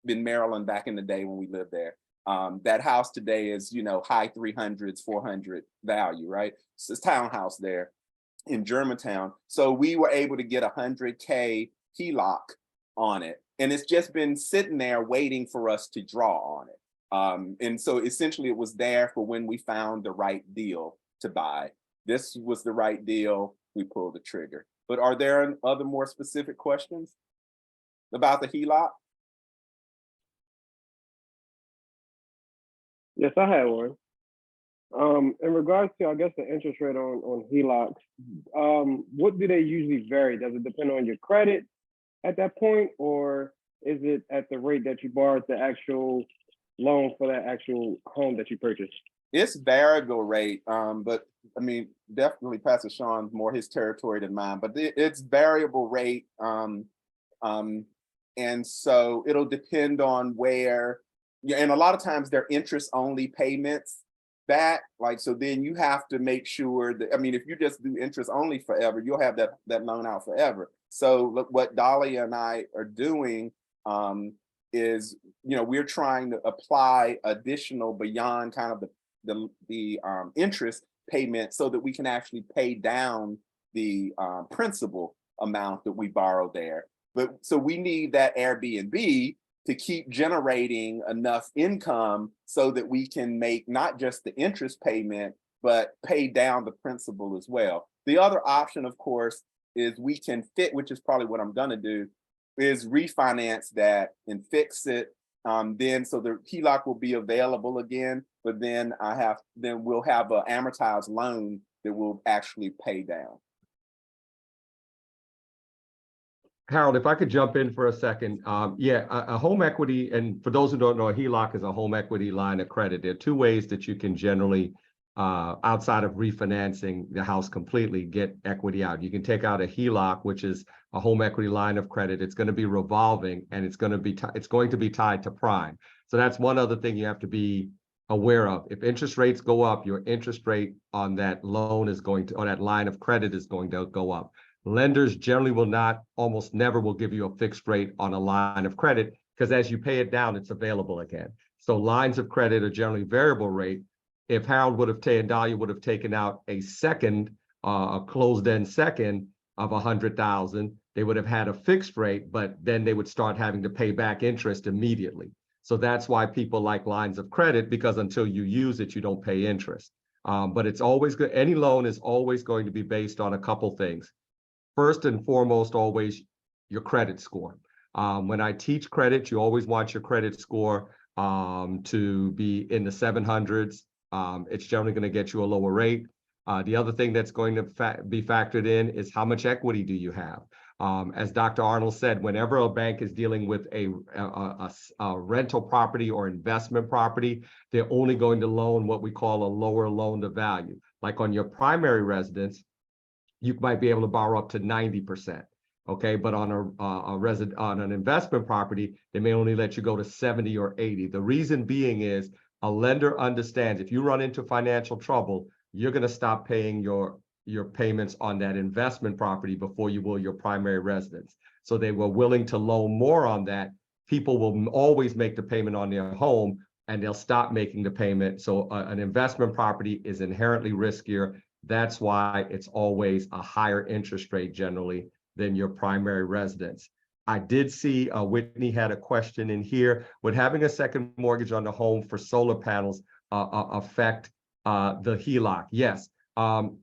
A: in Maryland back in the day when we lived there. That house today is, high 300s, 400 value, right? So it's townhouse there in Germantown. So we were able to get $100K HELOC on it. And it's just been sitting there waiting for us to draw on it. And so essentially it was there for when we found the right deal to buy. This was the right deal, we pulled the trigger. But are there other more specific questions about the HELOC?
I: Yes, I had one. In regards to, I guess, the interest rate on HELOCs, what do they usually vary? Does it depend on your credit at that point, or is it at the rate that you borrowed the actual loan for that actual home that you purchased?
A: It's variable rate, but I mean, definitely Pastor Sean's more his territory than mine, but it's variable rate. And so it'll depend on where, and a lot of times they're interest only payments so then you have to make sure that, I mean, if you just do interest only forever, you'll have that loan out forever. So look, what Dahlia and I are doing is, we're trying to apply additional beyond kind of the interest payment so that we can actually pay down the principal amount that we borrow there. But so we need that Airbnb to keep generating enough income so that we can make not just the interest payment, but pay down the principal as well. The other option, of course, is we can which is probably what I'm gonna do, is refinance that and fix it. Then so the HELOC will be available again, but then we'll have an amortized loan that will actually pay down.
D: Harold, if I could jump in for a second. A home equity, and for those who don't know, a HELOC is a home equity line of credit. There are two ways that you can generally, outside of refinancing the house completely, get equity out. You can take out a HELOC, which is a home equity line of credit. It's going to be revolving, and it's going to be tied to prime. So that's one other thing you have to be aware of. If interest rates go up, your interest rate on that loan on that line of credit is going to go up. Lenders generally almost never will give you a fixed rate on a line of credit, because as you pay it down, it's available again. So lines of credit are generally variable rate. If Harold Dahlia would have taken out a closed-end second of $100,000, they would have had a fixed rate, but then they would start having to pay back interest immediately. So that's why people like lines of credit, because until you use it, you don't pay interest. But it's always good. Any loan is always going to be based on a couple things. First and foremost, always your credit score. When I teach credit, you always want your credit score to be in the 700s. It's generally going to get you a lower rate. The other thing that's going to be factored in is how much equity do you have? As Dr. Arnold said, whenever a bank is dealing with a rental property or investment property, they're only going to loan what we call a lower loan to value. Like on your primary residence, you might be able to borrow up to 90%. Okay, but on on an investment property, they may only let you go to 70 or 80. The reason being is a lender understands if you run into financial trouble, you're going to stop paying your payments on that investment property before you will your primary residence. So they were willing to loan more on that. People will always make the payment on their home, and they'll stop making the payment. So an investment property is inherently riskier. That's why it's always a higher interest rate generally than your primary residence. I did see Whitney had a question in here. Would having a second mortgage on the home for solar panels affect the HELOC? Yes.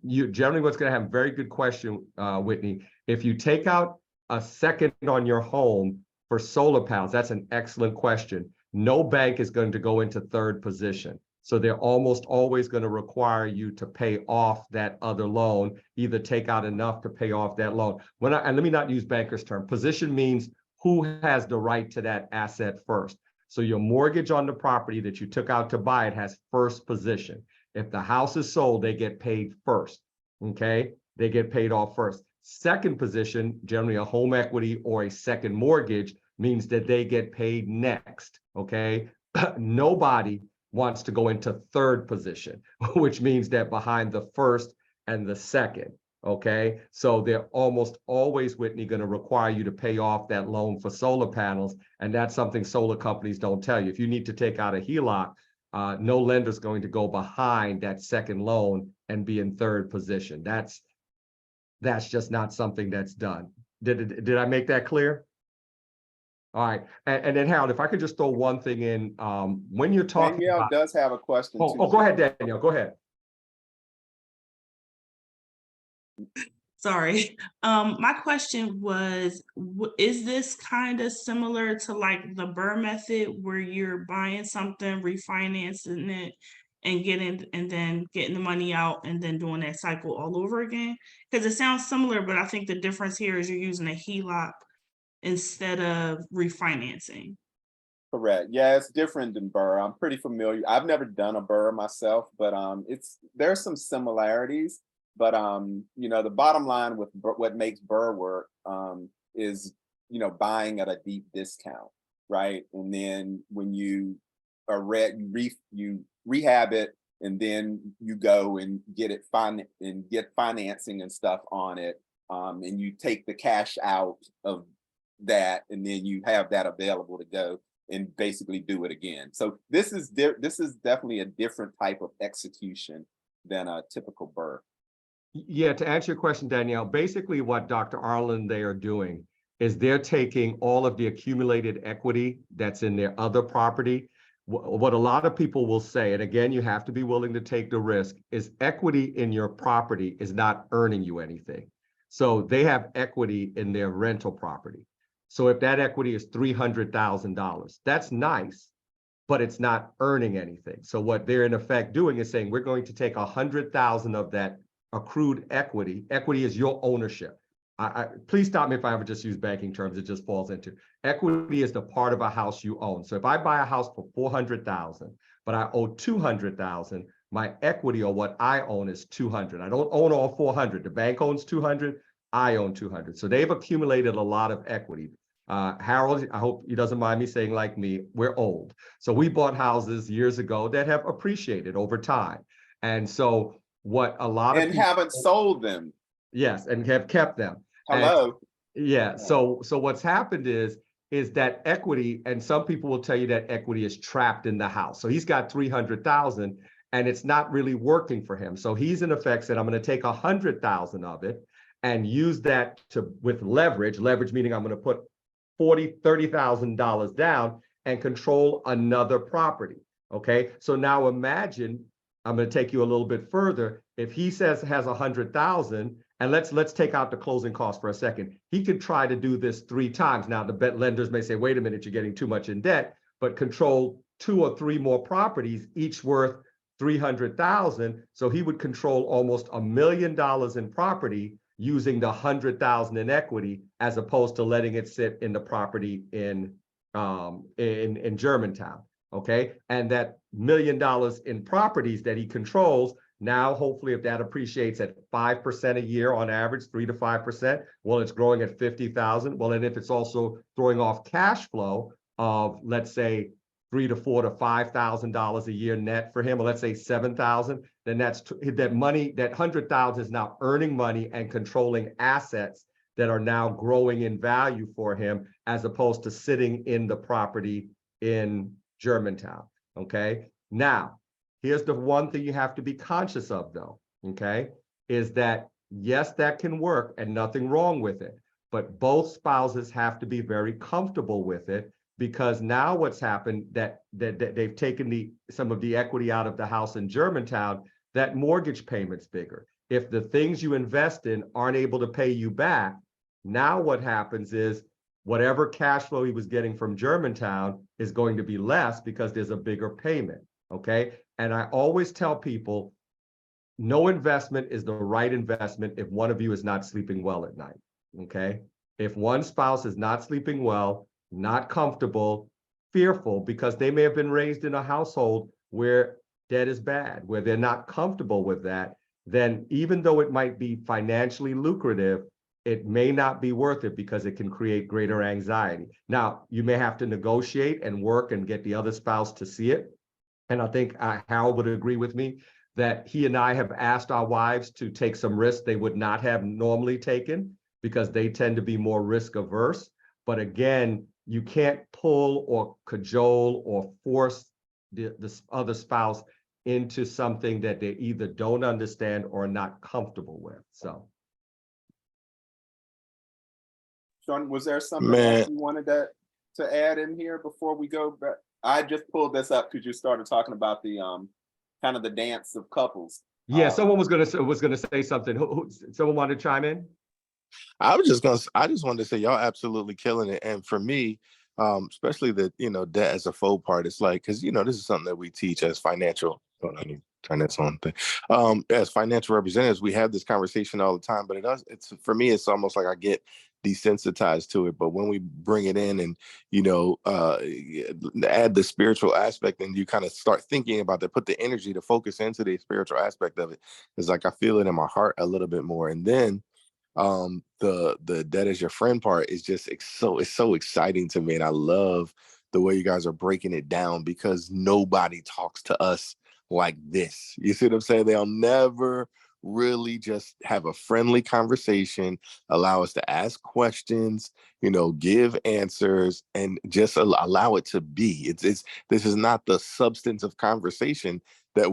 D: You generally what's going to have a very good question, Whitney. If you take out a second on your home for solar panels, that's an excellent question. No bank is going to go into third position. So they're almost always going to require you to pay off that other loan, either take out enough to pay off that loan. And let me not use banker's term. Position means who has the right to that asset first. So your mortgage on the property that you took out to buy it has first position. If the house is sold, they get paid first, okay? They get paid off first. Second position, generally a home equity or a second mortgage, means that they get paid next, okay? Nobody wants to go into third position, which means that behind the first and the second, okay? So they're almost always, Whitney, going to require you to pay off that loan for solar panels, and that's something solar companies don't tell you. If you need to take out a HELOC, no lender's going to go behind that second loan and be in third position. That's just not something that's done. Did I make that clear? All right, and then Harold, if I could just throw one thing in, when you're talking
A: Danielle
D: about,
A: does have a question too.
D: go ahead, Danielle, go ahead.
F: Sorry. My question was, is this kind of similar to like the BRRRR method where you're buying something, refinancing it, and then getting the money out and then doing that cycle all over again? Because it sounds similar, but I think the difference here is you're using a HELOC instead of refinancing.
A: Correct. Yeah, it's different than BRRRR. I'm pretty familiar. I've never done a BRRRR myself, but there's some similarities. But you know, the bottom line with what makes BRRRR work is, you know, buying at a deep discount, right? And then when you are you rehab it, and then you go and get it get financing and stuff on it, and you take the cash out of that, and then you have that available to go and basically do it again. So this is definitely a different type of execution than a typical BRRRR.
D: Yeah, to answer your question, Danielle, basically what Dr. Arlen they are doing is they're taking all of the accumulated equity that's in their other property. What a lot of people will say, and again, you have to be willing to take the risk, is equity in your property is not earning you anything. So they have equity in their rental property. So if that equity is $300,000, that's nice, but it's not earning anything. So what they're in effect doing is saying, we're going to take 100,000 of that accrued equity. Equity is your ownership. Please stop me if I ever just use banking terms. It just falls into equity is the part of a house you own. So if I buy a house for 400,000, but I owe 200,000, my equity or what I own is 200. I don't own all 400. The bank owns 200. I own 200. So they've accumulated a lot of equity. Harold, I hope he doesn't mind me saying, like me, we're old. So we bought houses years ago that have appreciated over time. And so what a lot of people
A: haven't sold them.
D: Yes, and have kept them.
A: Hello.
D: And yeah. So what's happened is that equity, and some people will tell you that equity is trapped in the house. So he's got 300,000 and it's not really working for him. So he's in effect said, I'm going to take 100,000 of it and use that with leverage meaning I'm going to put $30,000 down and control another property. Okay. So now imagine, I'm going to take you a little bit further. If he says has 100,000, and let's take out the closing cost for a second, he could try to do this 3 times. Now the lenders may say, wait a minute, you're getting too much in debt, but control 2 or 3 more properties, each worth 300,000. So he would control almost $1 million in property using the 100,000 in equity, as opposed to letting it sit in the property in Germantown. Okay, and that $1 million in properties that he controls now, hopefully, if that appreciates at 5% a year on average, 3 to 5%, well, it's growing at 50,000. Well, and if it's also throwing off cash flow of, let's say, $3 to $4 to $5,000 a year net for him, or let's say 7,000, then that's that money. That 100,000 is now earning money and controlling assets that are now growing in value for him, as opposed to sitting in the property in Germantown. Okay. Now, here's the one thing you have to be conscious of, though. Okay. is that, yes, that can work and nothing wrong with it, but both spouses have to be very comfortable with it, because now what's happened that they've taken some of the equity out of the house in Germantown, that mortgage payment's bigger. If the things you invest in aren't able to pay you back, now what happens is whatever cash flow he was getting from Germantown is going to be less because there's a bigger payment, okay? And I always tell people, no investment is the right investment if one of you is not sleeping well at night, okay? If one spouse is not sleeping well, not comfortable, fearful, because they may have been raised in a household where debt is bad, where they're not comfortable with that, then even though it might be financially lucrative, it may not be worth it because it can create greater anxiety. Now, you may have to negotiate and work and get the other spouse to see it. And I think Harold would agree with me that he and I have asked our wives to take some risks they would not have normally taken because they tend to be more risk averse. But again, you can't pull or cajole or force the other spouse into something that they either don't understand or are not comfortable with. So,
A: Sean, was there something
E: Man.
A: else you wanted to add in here before we go back? I just pulled this up because you started talking about the kind of the dance of couples.
D: yeah, someone was gonna say something. Someone wanted to chime in?
E: I just wanted to say y'all absolutely killing it. And for me, especially the, debt as a faux part, it's like, because, this is something that we teach as financial, hold on, I need to turn this on thing. As financial representatives, we have this conversation all the time, but it's for me, it's almost like I get desensitized to it. But when we bring it in and, add the spiritual aspect, and you kind of start thinking about that, put the energy to focus into the spiritual aspect of it, it's like I feel it in my heart a little bit more. And then the debt as your friend part is just it's so exciting to me, and I love the way you guys are breaking it down, because nobody talks to us like this. You see what I'm saying? They'll never really just have a friendly conversation, allow us to ask questions, give answers, and just allow it to be. This is not the substance of conversation that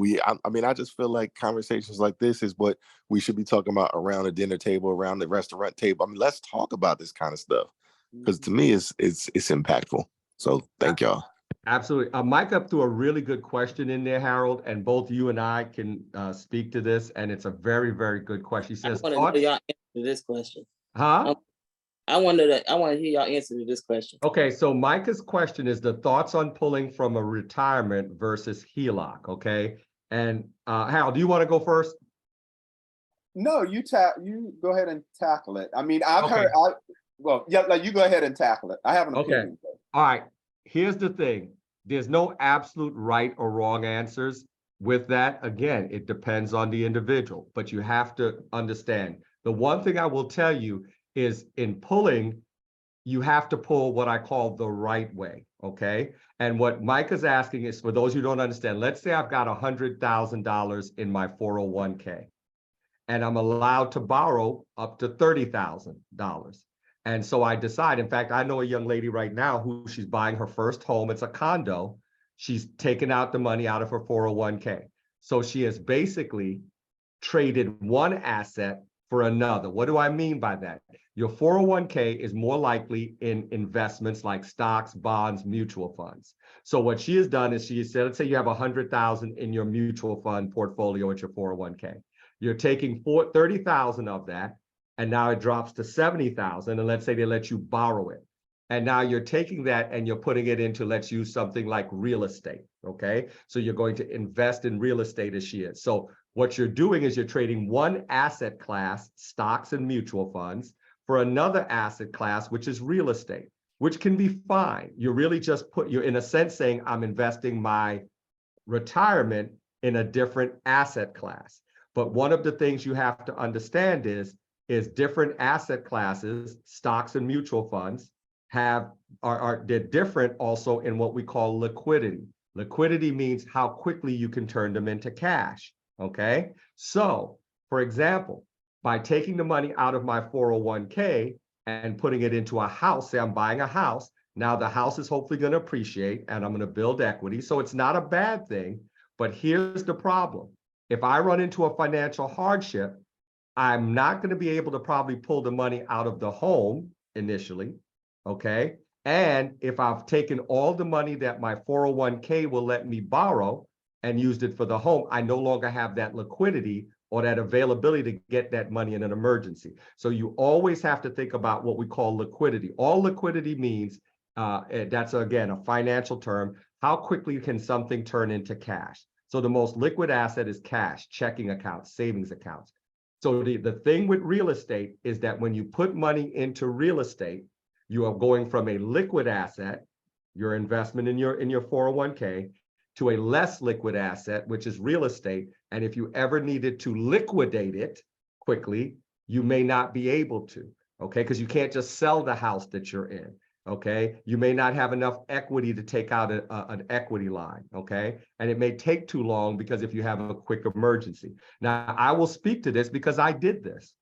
E: I just feel like conversations like this is what we should be talking about around a dinner table, around the restaurant table. Let's talk about this kind of stuff, because to me, it's impactful. So thank y'all.
D: Absolutely. Micah threw a really good question in there, Harold, and both you and I can speak to this, and it's a very, very good question. He says,
C: I want to hear y'all answer this question.
D: Huh?
C: I want to hear y'all answer to this question.
D: Okay, so Micah's question is the thoughts on pulling from a retirement versus HELOC, okay? And Harold, do you want to go first?
A: No, you go ahead and tackle it. I've
D: Okay.
A: heard, you go ahead and tackle it. I have an
D: Okay.
A: opinion.
D: All right, here's the thing. There's no absolute right or wrong answers with that. Again, it depends on the individual, but you have to understand. The one thing I will tell you is in pulling, you have to pull what I call the right way, okay? And what Mike is asking is, for those who don't understand, let's say I've got $100,000 in my 401k, and I'm allowed to borrow up to $30,000. And so I decide, in fact, I know a young lady right now who she's buying her first home. It's a condo. She's taken out the money out of her 401k. So she has basically traded one asset for another. What do I mean by that? Your 401k is more likely in investments like stocks, bonds, mutual funds. So what she has done is she said, let's say you have 100,000 in your mutual fund portfolio at your 401k. You're taking 30,000 of that, and now it drops to 70,000, and let's say they let you borrow it. And now you're taking that and you're putting it into, let's use something like real estate, okay? So you're going to invest in real estate as she is. So what you're doing is you're trading one asset class, stocks and mutual funds, for another asset class, which is real estate, which can be fine. You're really just you're in a sense saying, I'm investing my retirement in a different asset class. But one of the things you have to understand is different asset classes, stocks and mutual funds, they're different also in what we call liquidity. Liquidity means how quickly you can turn them into cash, okay? So, for example, by taking the money out of my 401k and putting it into a house, say I'm buying a house, now the house is hopefully going to appreciate and I'm going to build equity. So it's not a bad thing, but here's the problem. If I run into a financial hardship, I'm not going to be able to probably pull the money out of the home initially, okay? And if I've taken all the money that my 401k will let me borrow and used it for the home, I no longer have that liquidity or that availability to get that money in an emergency. So you always have to think about what we call liquidity. All liquidity means, that's again, a financial term. How quickly can something turn into cash? So the most liquid asset is cash, checking accounts, savings accounts. So the thing with real estate is that when you put money into real estate, you are going from a liquid asset, your investment in your 401k, to a less liquid asset, which is real estate. And if you ever needed to liquidate it quickly, you may not be able to, okay? Because you can't just sell the house that you're in, okay? You may not have enough equity to take out an equity line, okay? And it may take too long because if you have a quick emergency. Now, I will speak to this because I did this.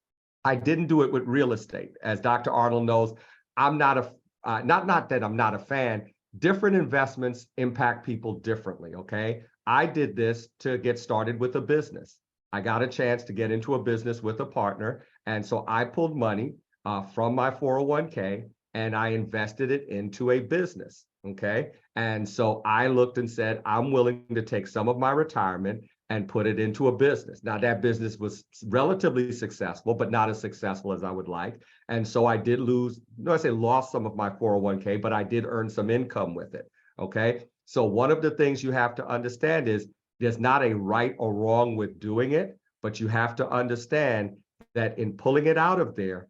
D: I didn't do it with real estate. As Dr. Arnold knows, I'm not not that I'm not a fan. Different investments impact people differently, okay? I did this to get started with a business. I got a chance to get into a business with a partner. And so I pulled money from my 401k and I invested it into a business, okay? And so I looked and said, I'm willing to take some of my retirement and put it into a business. Now that business was relatively successful, but not as successful as I would like. And so I did lose, no, I say lost some of my 401k, but I did earn some income with it, okay? So one of the things you have to understand is there's not a right or wrong with doing it, but you have to understand that in pulling it out of there,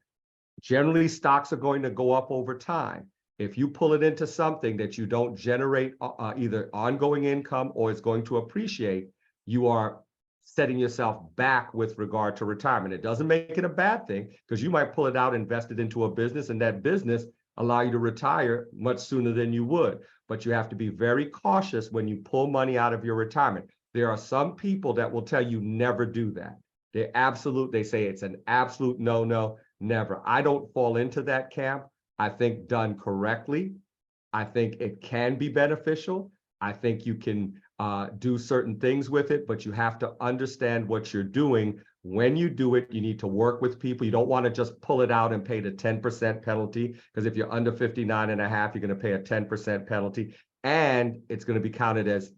D: generally stocks are going to go up over time. If you pull it into something that you don't generate either ongoing income or it's going to appreciate, you are setting yourself back with regard to retirement. It doesn't make it a bad thing because you might pull it out, invest it into a business, and that business allow you to retire much sooner than you would. But you have to be very cautious when you pull money out of your retirement. There are some people that will tell you never do that. They say it's an absolute no, never. I don't fall into that camp. I think done correctly, I think it can be beneficial. I think you can do certain things with it, but you have to understand what you're doing. When you do it, you need to work with people. You don't want to just pull it out and pay the 10% penalty, because if you're under 59 and a half, you're going to pay a 10% penalty, and it's going to be counted as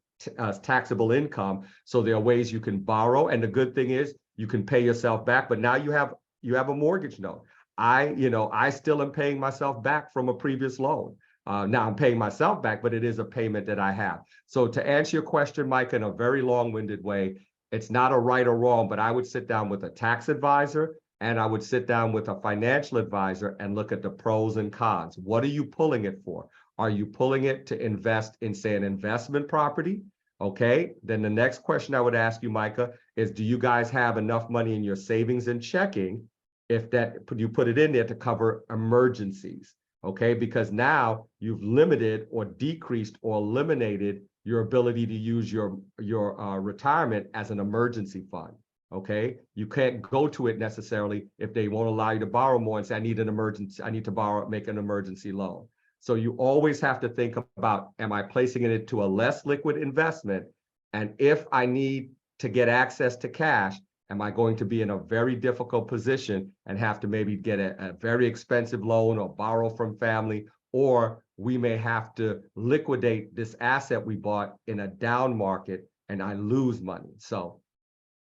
D: taxable income. So there are ways you can borrow, and the good thing is you can pay yourself back, but now you have a mortgage note. I still am paying myself back from a previous loan. Now I'm paying myself back, but it is a payment that I have. So to answer your question, Mike, in a very long-winded way, it's not a right or wrong, but I would sit down with a tax advisor and I would sit down with a financial advisor and look at the pros and cons. What are you pulling it for? Are you pulling it to invest in, say, an investment property? Okay, then the next question I would ask you, Micah, is do you guys have enough money in your savings and checking if that you put it in there to cover emergencies? Okay, because now you've limited or decreased or eliminated your ability to use your retirement as an emergency fund. Okay, you can't go to it necessarily if they won't allow you to borrow more and say, I need an emergency, I need to borrow, make an emergency loan. So you always have to think about, am I placing it into a less liquid investment? And if I need to get access to cash, am I going to be in a very difficult position and have to maybe get a very expensive loan or borrow from family? Or we may have to liquidate this asset we bought in a down market and I lose money. So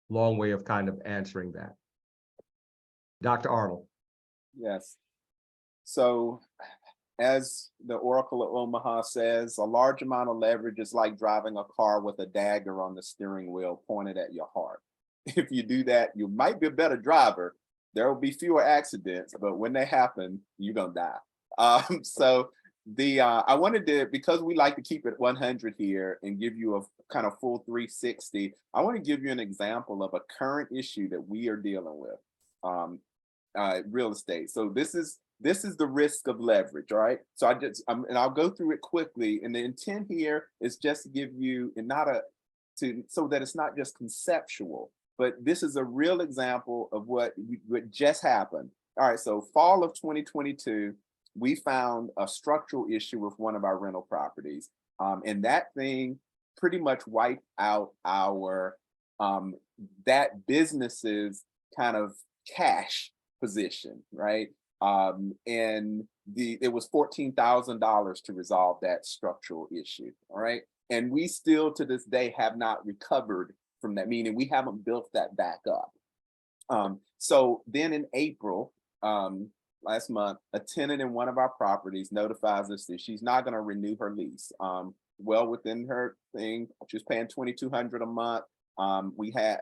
D: long way of kind of answering that. Dr. Arnold.
A: Yes. So as the Oracle of Omaha says, a large amount of leverage is like driving a car with a dagger on the steering wheel pointed at your heart. If you do that, you might be a better driver. There will be fewer accidents, but when they happen, you're gonna die. So I wanted to, because we like to keep it 100 here and give you a kind of full 360, I want to give you an example of a current issue that we are dealing with, real estate. So this is the risk of leverage, all right? So and I'll go through it quickly. And the intent here is just to give you, and so that it's not just conceptual, but this is a real example of what just happened. All right, so fall of 2022, we found a structural issue with one of our rental properties. And that thing pretty much wiped out that business's kind of cash position, right? And it was $14,000 to resolve that structural issue. All right. And we still to this day have not recovered from that, meaning we haven't built that back up. So then in April, last month, a tenant in one of our properties notifies us that she's not going to renew her lease. Well within her thing, she's paying $2,200 a month. We had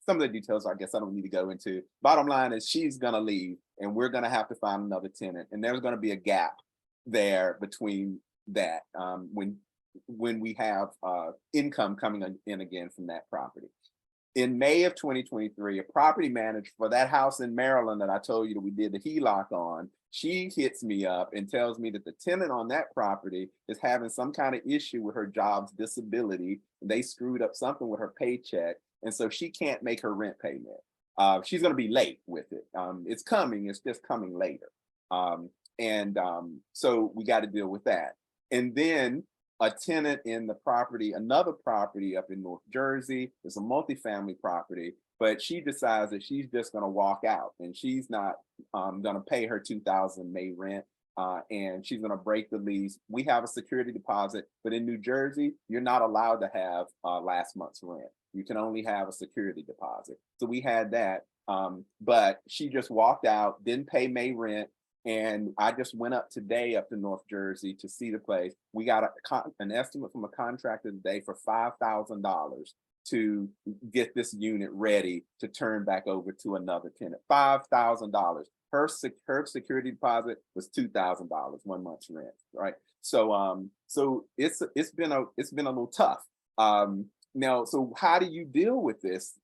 A: some of the details, I guess I don't need to go into. Bottom line is she's going to leave and we're going to have to find another tenant. And there's going to be a gap there between that when we have income coming in again from that property. In May of 2023, a property manager for that house in Maryland that I told you that we did the HELOC on, she hits me up and tells me that the tenant on that property is having some kind of issue with her job's disability. They screwed up something with her paycheck. And so she can't make her rent payment. She's going to be late with it. It's coming, it's just coming later. So we got to deal with that. And then a tenant in the property, another property up in North Jersey, it's a multifamily property, but she decides that she's just going to walk out and she's not going to pay her $2,000 May rent. And she's going to break the lease. We have a security deposit, but in New Jersey, you're not allowed to have last month's rent. You can only have a security deposit. So we had that, but she just walked out, didn't pay May rent. And I just went up today up to North Jersey to see the place. We got an estimate from a contractor today for $5,000 to get this unit ready to turn back over to another tenant. $5,000. Her security deposit was $2,000, 1 month's rent, right? So it's been a little tough. Now, so how do you deal with this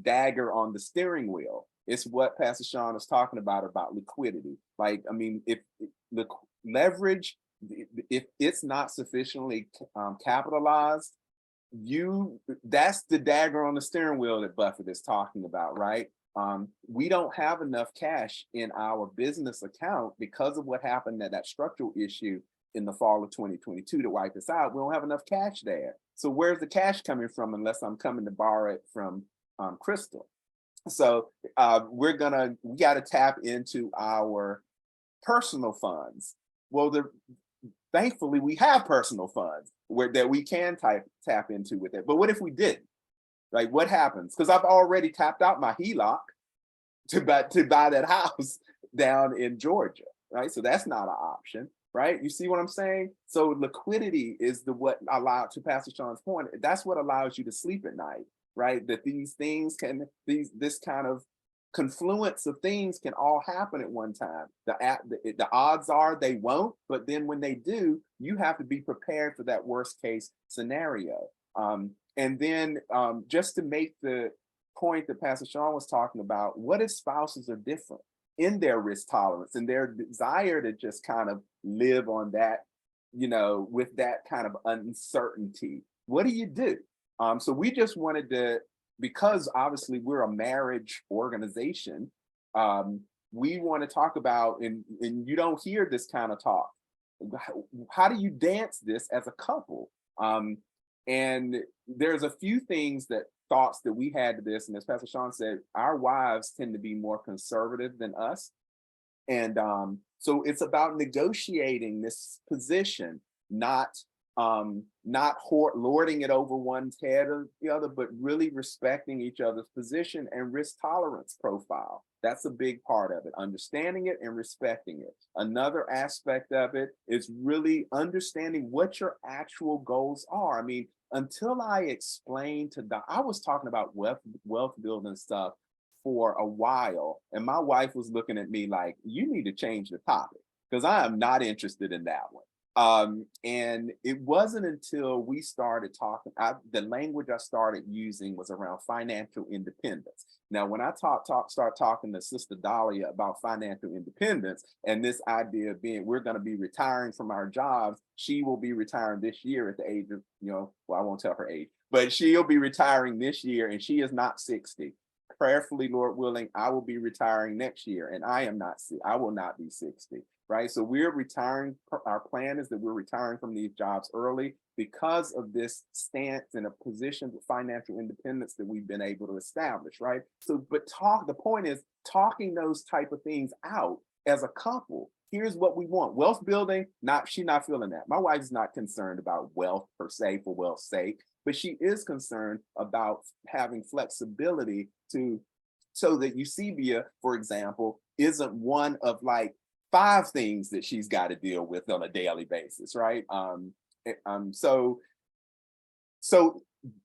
A: dagger on the steering wheel? It's what Pastor Sean is talking about liquidity. Like, I mean, if the leverage, if it's not sufficiently capitalized, that's the dagger on the steering wheel that Buffett is talking about, right? We don't have enough cash in our business account because of what happened that structural issue in the fall of 2022 to wipe us out. We don't have enough cash there. So where's the cash coming from unless I'm coming to borrow it from Crystal? So we got to tap into our personal funds. Well, thankfully we have personal funds that we can tap into with it. But what if we didn't? Like, what happens? Because I've already tapped out my HELOC to buy that house down in Georgia, right? So that's not an option, right? You see what I'm saying? So liquidity is what allowed, to Pastor Sean's point, that's what allows you to sleep at night, right? That these things this kind of confluence of things can all happen at one time. The odds are they won't, but then when they do, you have to be prepared for that worst case scenario. And then just to make the point that Pastor Sean was talking about, what if spouses are different in their risk tolerance and their desire to just kind of live on that, with that kind of uncertainty? What do you do? So we just wanted to, because obviously we're a marriage organization, we want to talk about, and you don't hear this kind of talk, how do you dance this as a couple? And there's a few thoughts that we had to this, and as Pastor Sean said, our wives tend to be more conservative than us. And so it's about negotiating this position, not lording it over one's head or the other, but really respecting each other's position and risk tolerance profile. That's a big part of it, understanding it and respecting it. Another aspect of it is really understanding what your actual goals are. I mean, until I explained I was talking about wealth building stuff for a while, and my wife was looking at me like, you need to change the topic because I am not interested in that one. And it wasn't until we started talking, the language I started using was around financial independence. Now, when I start talking to Sister Dahlia about financial independence and this idea of we're going to be retiring from our jobs, she will be retiring this year at the age of, well, I won't tell her age, but she'll be retiring this year and she is not 60. Prayerfully, Lord willing, I will be retiring next year and I will not be 60. Right. So we're retiring. Our plan is that we're retiring from these jobs early because of this stance and a position of financial independence that we've been able to establish, right? So, but the point is talking those type of things out as a couple. Here's what we want. Wealth building, she's not feeling that. My wife's not concerned about wealth per se for wealth's sake, but she is concerned about having flexibility so that Eusebia, for example, isn't one of like 5 things that she's got to deal with on a daily basis, right? So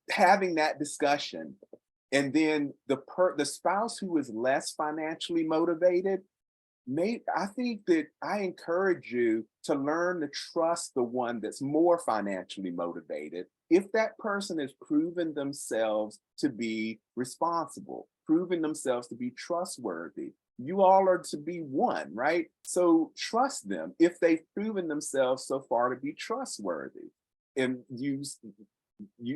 A: having that discussion, and then the spouse who is less financially motivated, I think that I encourage you to learn to trust the one that's more financially motivated. If that person has proven themselves to be responsible, proven themselves to be trustworthy, you all are to be one, right? So trust them if they've proven themselves so far to be trustworthy. And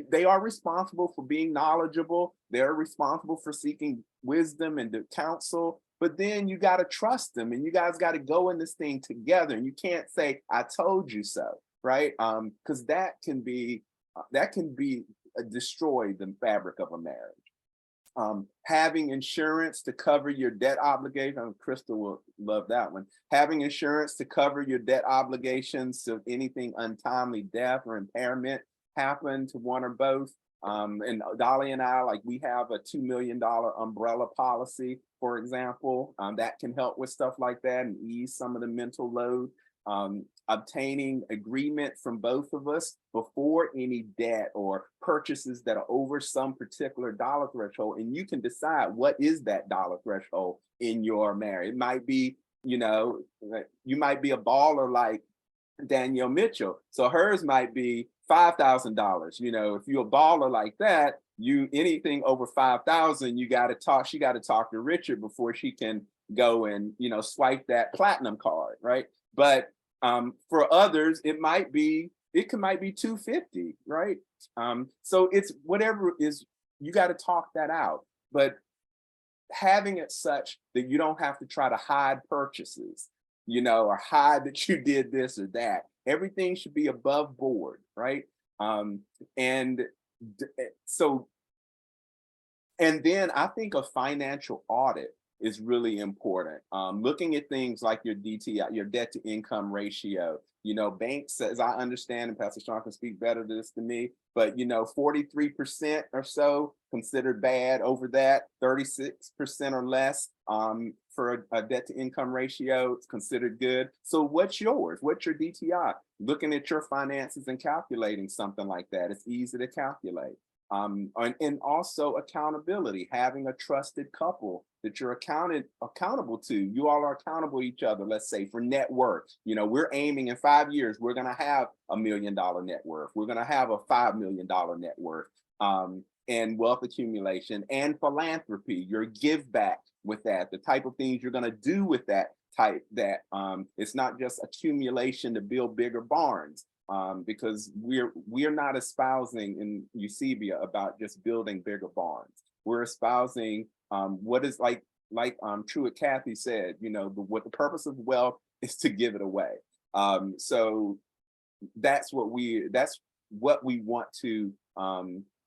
A: they are responsible for being knowledgeable. They're responsible for seeking wisdom and counsel. But then you got to trust them, and you guys got to go in this thing together. And you can't say, "I told you so," right? Because that can destroy the fabric of a marriage. Having insurance to cover your debt obligation. Crystal will love that one. Having insurance to cover your debt obligations, so if anything untimely death or impairment happen to one or both. And Dolly and I, like, we have a $2 million umbrella policy, for example, that can help with stuff like that and ease some of the mental load. Obtaining agreement from both of us before any debt or purchases that are over some particular dollar threshold. And you can decide what is that dollar threshold in your marriage. It might be, you might be a baller like Danielle Mitchell. So hers might be $5,000. If you're a baller like that, anything over 5,000, she got to talk to Richard before she can go and, swipe that platinum card, right? But for others, it might be 250, right? So it's whatever is, you got to talk that out, but having it such that you don't have to try to hide purchases, or hide that you did this or that. Everything should be above board, right? And then I think a financial audit is really important. Looking at things like your DTI, your debt to income ratio. Banks, as I understand, and Pastor Sean can speak better to this than me, but 43% or so considered bad. Over that, 36% or less for a debt to income ratio, it's considered good. So what's yours? What's your DTI? Looking at your finances and calculating something like that, it's easy to calculate. And also accountability, having a trusted couple that you're accountable to. You all are accountable to each other, let's say for net worth. We're aiming in 5 years, we're going to have $1 million net worth. We're going to have a $5 million net worth, and wealth accumulation and philanthropy, your give back with that, the type of things you're going to do with that it's not just accumulation to build bigger barns. Because we're not espousing in Eusebia about just building bigger barns. We're espousing what is like Truett Cathy said, what the purpose of wealth is to give it away. So that's what we want to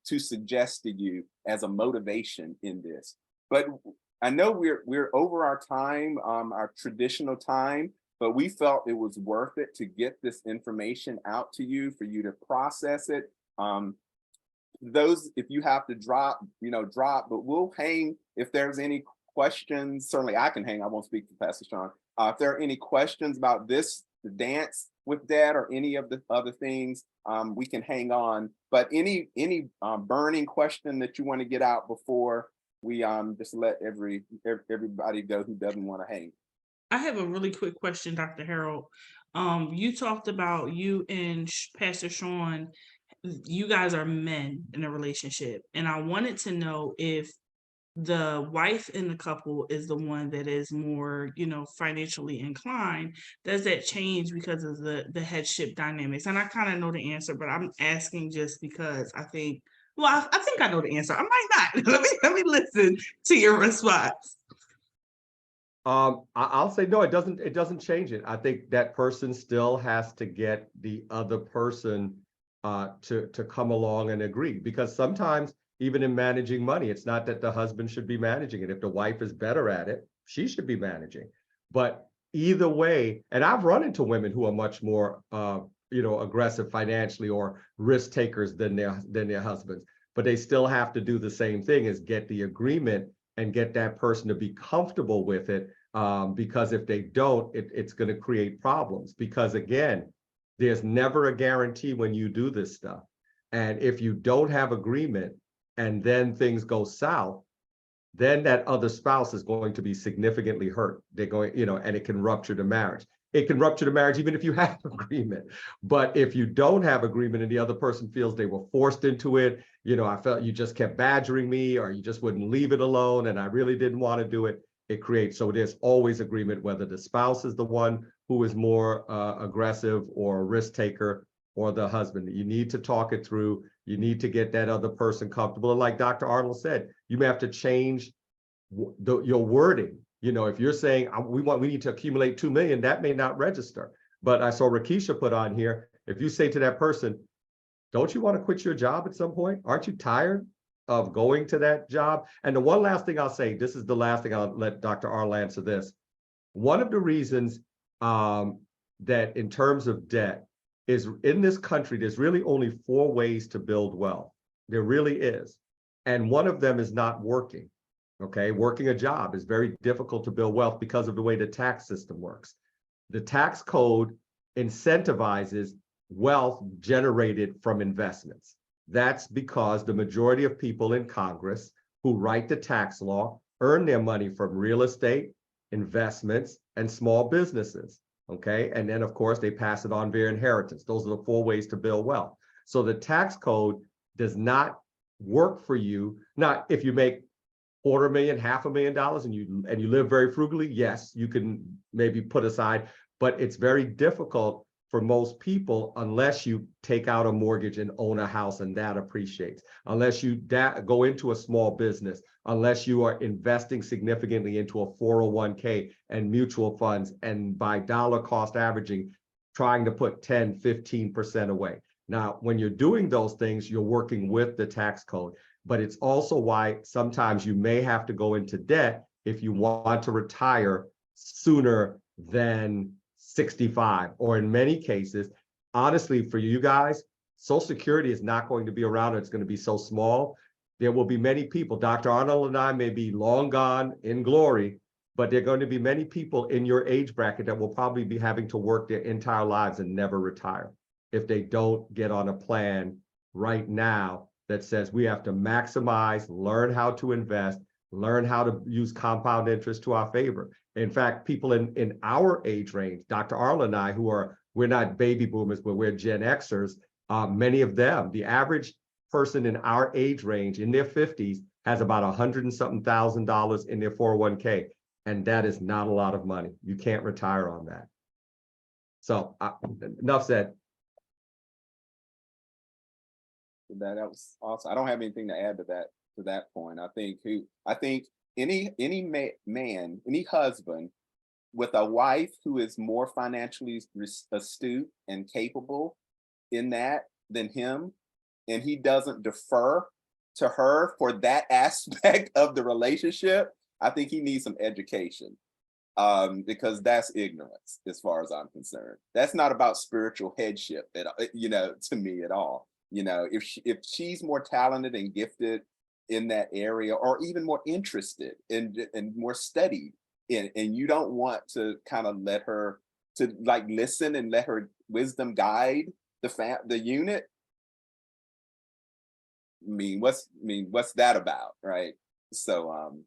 A: suggest to you as a motivation in this. But I know we're over our time, our traditional time. But we felt it was worth it to get this information out to you, for you to process it. Those, if you have to drop, but we'll hang. If there's any questions, certainly I can hang. I won't speak to Pastor Sean. If there are any questions about this, the dance with that, or any of the other things, we can hang on. But any burning question that you want to get out before we just let everybody go who doesn't want to hang.
F: I have a really quick question, Dr. Harold. You talked about you and Pastor Sean, you guys are men in a relationship. And I wanted to know if the wife in the couple is the one that is more, financially inclined. Does that change because of the headship dynamics? And I kind of know the answer, but I'm asking just because I think I know the answer. I might not. Let me listen to your response.
D: I'll say no, it doesn't change it. I think that person still has to get the other person to come along and agree, because sometimes even in managing money, it's not that the husband should be managing it. If the wife is better at it, she should be managing. But either way, and I've run into women who are much more aggressive financially or risk takers than their husbands, but they still have to do the same thing, is get the agreement and get that person to be comfortable with it. Because if they don't, it's going to create problems. Because again, there's never a guarantee when you do this stuff. And if you don't have agreement and then things go south, then that other spouse is going to be significantly hurt. They're going, and it can rupture the marriage. It can rupture the marriage even if you have agreement. But if you don't have agreement and the other person feels they were forced into it, I felt you just kept badgering me, or you just wouldn't leave it alone and I really didn't want to do it, it creates, so there's always agreement, whether the spouse is the one who is more aggressive or a risk taker, or the husband. You need to talk it through. You need to get that other person comfortable. And like Dr. Arnold said, you may have to change your wording. If you're saying we need to accumulate 2 million, that may not register. But I saw Rakisha put on here, if you say to that person, don't you want to quit your job at some point? Aren't you tired of going to that job? And the one last thing I'll say, this is the last thing, I'll let Dr. Arnold answer this. One of the reasons that in terms of debt is, in this country, there's really only 4 ways to build wealth. There really is. And one of them is not working. Okay, working a job is very difficult to build wealth because of the way the tax system works. The tax code incentivizes wealth generated from investments. That's because the majority of people in Congress who write the tax law earn their money from real estate, investments, and small businesses. Okay, and then of course they pass it on via inheritance. Those are the 4 ways to build wealth. So the tax code does not work for you. Now, if you make $250,000, $500,000, and you live very frugally, yes, you can maybe put aside, but it's very difficult for most people unless you take out a mortgage and own a house and that appreciates, unless you go into a small business, unless you are investing significantly into a 401k and mutual funds, and by dollar cost averaging, trying to put 10, 15% away. Now, when you're doing those things, you're working with the tax code, but it's also why sometimes you may have to go into debt if you want to retire sooner than 65, or in many cases, honestly, for you guys, Social Security is not going to be around. It's going to be so small. There will be many people, Dr. Arnold and I may be long gone in glory, but there are going to be many people in your age bracket that will probably be having to work their entire lives and never retire if they don't get on a plan right now that says we have to maximize, learn how to invest, learn how to use compound interest to our favor. In fact, people in our age range, Dr. Arnold and I, we're not baby boomers, but we're Gen Xers, many of them, the average person in our age range in their 50s has about $100 and something thousand in their 401k. And that is not a lot of money. You can't retire on that. So enough said.
A: That was awesome. I don't have anything to add to that point. I think any man, any husband with a wife who is more financially astute and capable in that than him, and he doesn't defer to her for that aspect of the relationship, I think he needs some education, because that's ignorance as far as I'm concerned. That's not about spiritual headship, to me at all. If she's more talented and gifted in that area, or even more interested and more studied in, and you don't want to kind of let her to like listen and let her wisdom guide the unit, what's that about, right? So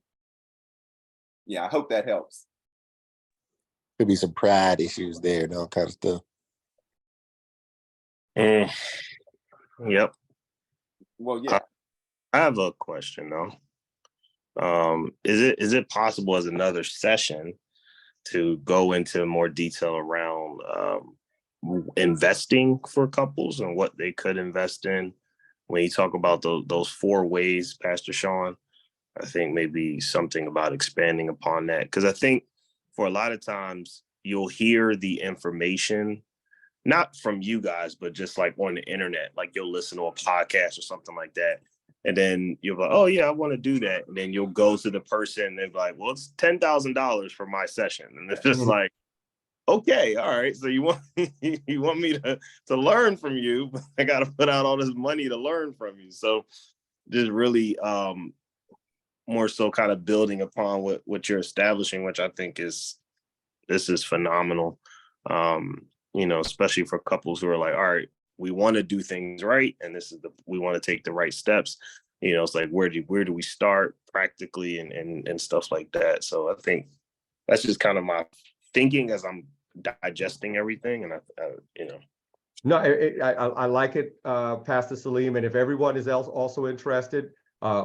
A: yeah, I hope that helps.
E: Could be some pride issues there, that kind of stuff.
G: Yep.
A: Well, yeah.
G: I have a question though. Is it possible as another session to go into more detail around investing for couples and what they could invest in? When you talk about those 4 ways, Pastor Sean, I think maybe something about expanding upon that, because I think for a lot of times you'll hear the information, not from you guys, but just like on the internet, like you'll listen to a podcast or something like that. And then you'll be like, oh yeah, I want to do that. And then you'll go to the person and be like, well, it's $10,000 for my session. And it's just like, okay, all right. So you want you want me to learn from you, but I got to put out all this money to learn from you. So just really more so kind of building upon what you're establishing, which I think this is phenomenal. Especially for couples who are like, all right, we want to do things right, and we want to take the right steps. It's like, where do we start practically and stuff like that. So I think that's just kind of my thinking as I'm digesting everything, and
D: No, I like it, Pastor Salim, and if everyone is also interested,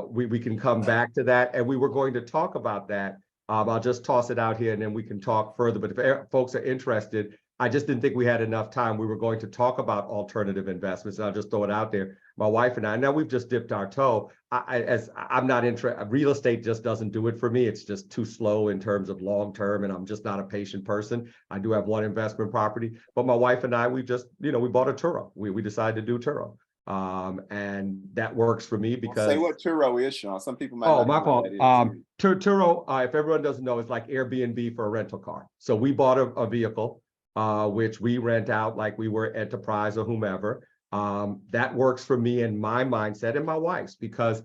D: we can come back to that, and we were going to talk about that. I'll just toss it out here, and then we can talk further. But if folks are interested, I just didn't think we had enough time. We were going to talk about alternative investments. And I'll just throw it out there. My wife and I, now we've just dipped our toe. I'm not interested. Real estate just doesn't do it for me. It's just too slow in terms of long term, and I'm just not a patient person. I do have one investment property, but my wife and I, we just, we bought a Turo. We decided to do Turo. And that works for me because
A: say what Turo is, Sean. Some people might.
D: Oh, my fault. Turo, if everyone doesn't know, is like Airbnb for a rental car. So we bought a vehicle, which we rent out like we were Enterprise or whomever. That works for me and my mindset and my wife's, because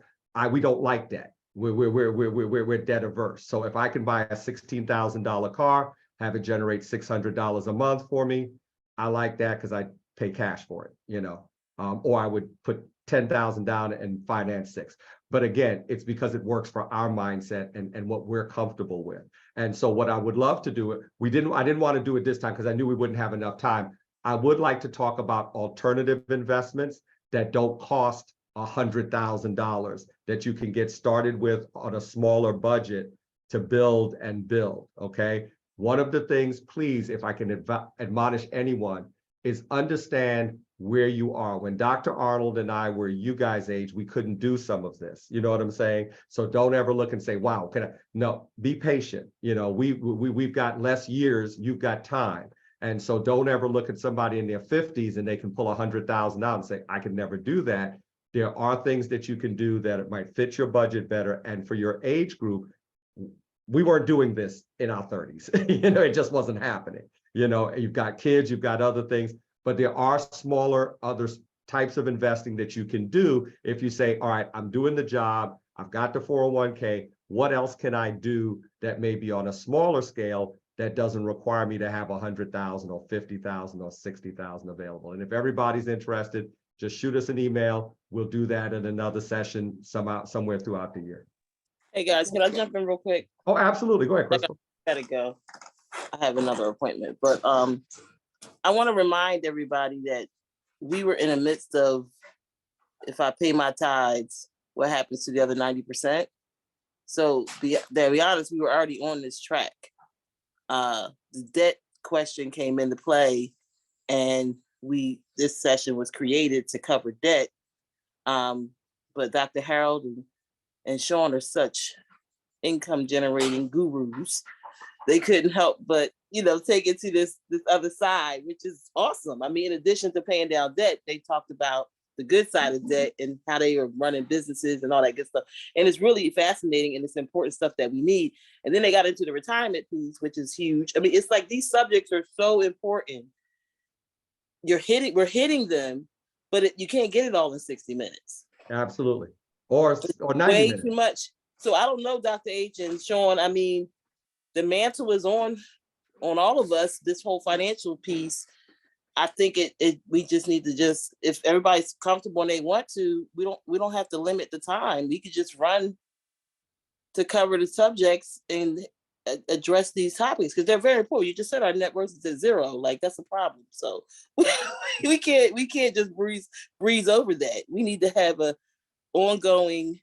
D: we don't like debt. We're debt averse. So if I can buy a $16,000 car, have it generate $600 a month for me, I like that because I pay cash for it, or I would put 10,000 down and finance 6. But again, it's because it works for our mindset and what we're comfortable with. And so what I would love to do, I didn't want to do it this time because I knew we wouldn't have enough time. I would like to talk about alternative investments that don't cost $100,000, that you can get started with on a smaller budget to build and build, okay? One of the things, please, if I can admonish anyone, is understand where you are. When Dr. Arnold and I were you guys' age, we couldn't do some of this. You know what I'm saying? So don't ever look and say, wow, no, be patient. We've got less years, you've got time. And so don't ever look at somebody in their 50s and they can pull $100,000 out and say, I could never do that. There are things that you can do that might fit your budget better. And for your age group, we weren't doing this in our 30s. It just wasn't happening. You've got kids, you've got other things, but there are smaller other types of investing that you can do if you say, all right, I'm doing the job, I've got the 401k, what else can I do that may be on a smaller scale that doesn't require me to have 100,000 or 50,000 or 60,000 available? And if everybody's interested, just shoot us an email. We'll do that in another session somewhere throughout the year.
C: Hey guys, can I jump in real quick?
D: Oh, absolutely. Go ahead, Crystal.
C: Gotta go. I have another appointment, but I want to remind everybody that we were in the midst of, if I pay my tithes, what happens to the other 90%? So to be honest, we were already on this track. The debt question came into play, and this session was created to cover debt. But Dr. Harold and Sean are such income generating gurus. They couldn't help but, take it to this other side, which is awesome. I mean, in addition to paying down debt, they talked about the good side of debt and how they are running businesses and all that good stuff. And it's really fascinating, and it's important stuff that we need. And then they got into the retirement piece, which is huge. I mean, it's like these subjects are so important. We're hitting them, but you can't get it all in 60 minutes.
D: Absolutely. Or 90
C: way
D: minutes.
C: Too much. So I don't know, Dr. H and Sean, I mean, the mantle is on all of us, this whole financial piece. I think we just need to if everybody's comfortable and they want to, we don't have to limit the time. We could just run to cover the subjects and address these topics because they're very important. You just said our net worth is at 0. Like, that's a problem. So we can't just breeze over that. We need to have a ongoing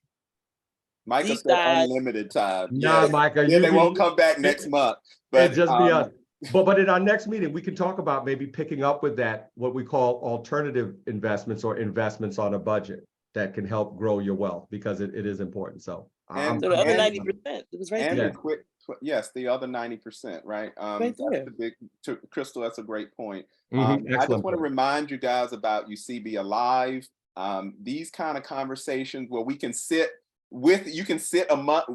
A: Micah said unlimited time.
D: No, Micah,
A: they won't come back next month. But
D: just be honest. But in our next meeting, we can talk about maybe picking up with that, what we call alternative investments or investments on a budget. that can help grow your wealth, because it is important. So
A: And
C: So the other
A: And-
C: 90%, it was right
A: And
C: there.
A: the quick, yes, the other 90%, right?
C: Right
A: That's
C: there.
A: the big, Crystal, that's a great point.
D: Mhm,
A: I just
D: excellent
A: want to
D: point.
A: remind you guys about UCB Alive. These kind of conversations where we can sit you can sit a month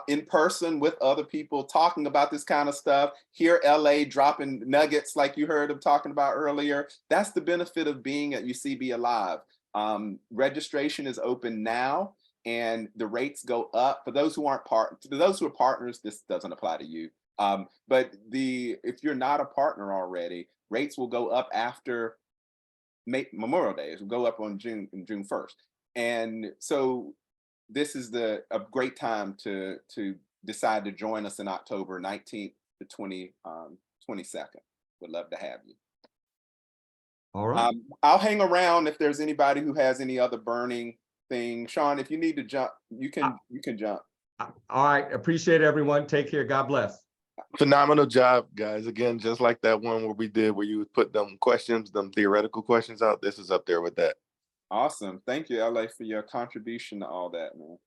A: in person with other people talking about this kind of stuff. Here, LA dropping nuggets like you heard him talking about earlier. That's the benefit of being at UCB Alive. Registration is open now, and the rates go up for those who aren't those who are partners. This doesn't apply to you. But if you're not a partner already, rates will go up after Memorial Day. It will go up on June 1st. And so this is a great time to decide to join us in October 19th to 22nd. Would love to have you.
D: All right.
A: I'll hang around if there's anybody who has any other burning thing. Sean, if you need to jump, you can jump.
D: All right. Appreciate everyone. Take care. God bless.
E: Phenomenal job, guys. Again, just like that one where we did where you put them questions, them theoretical questions out. This is up there with that.
A: Awesome. Thank you, LA, for your contribution to all that, man.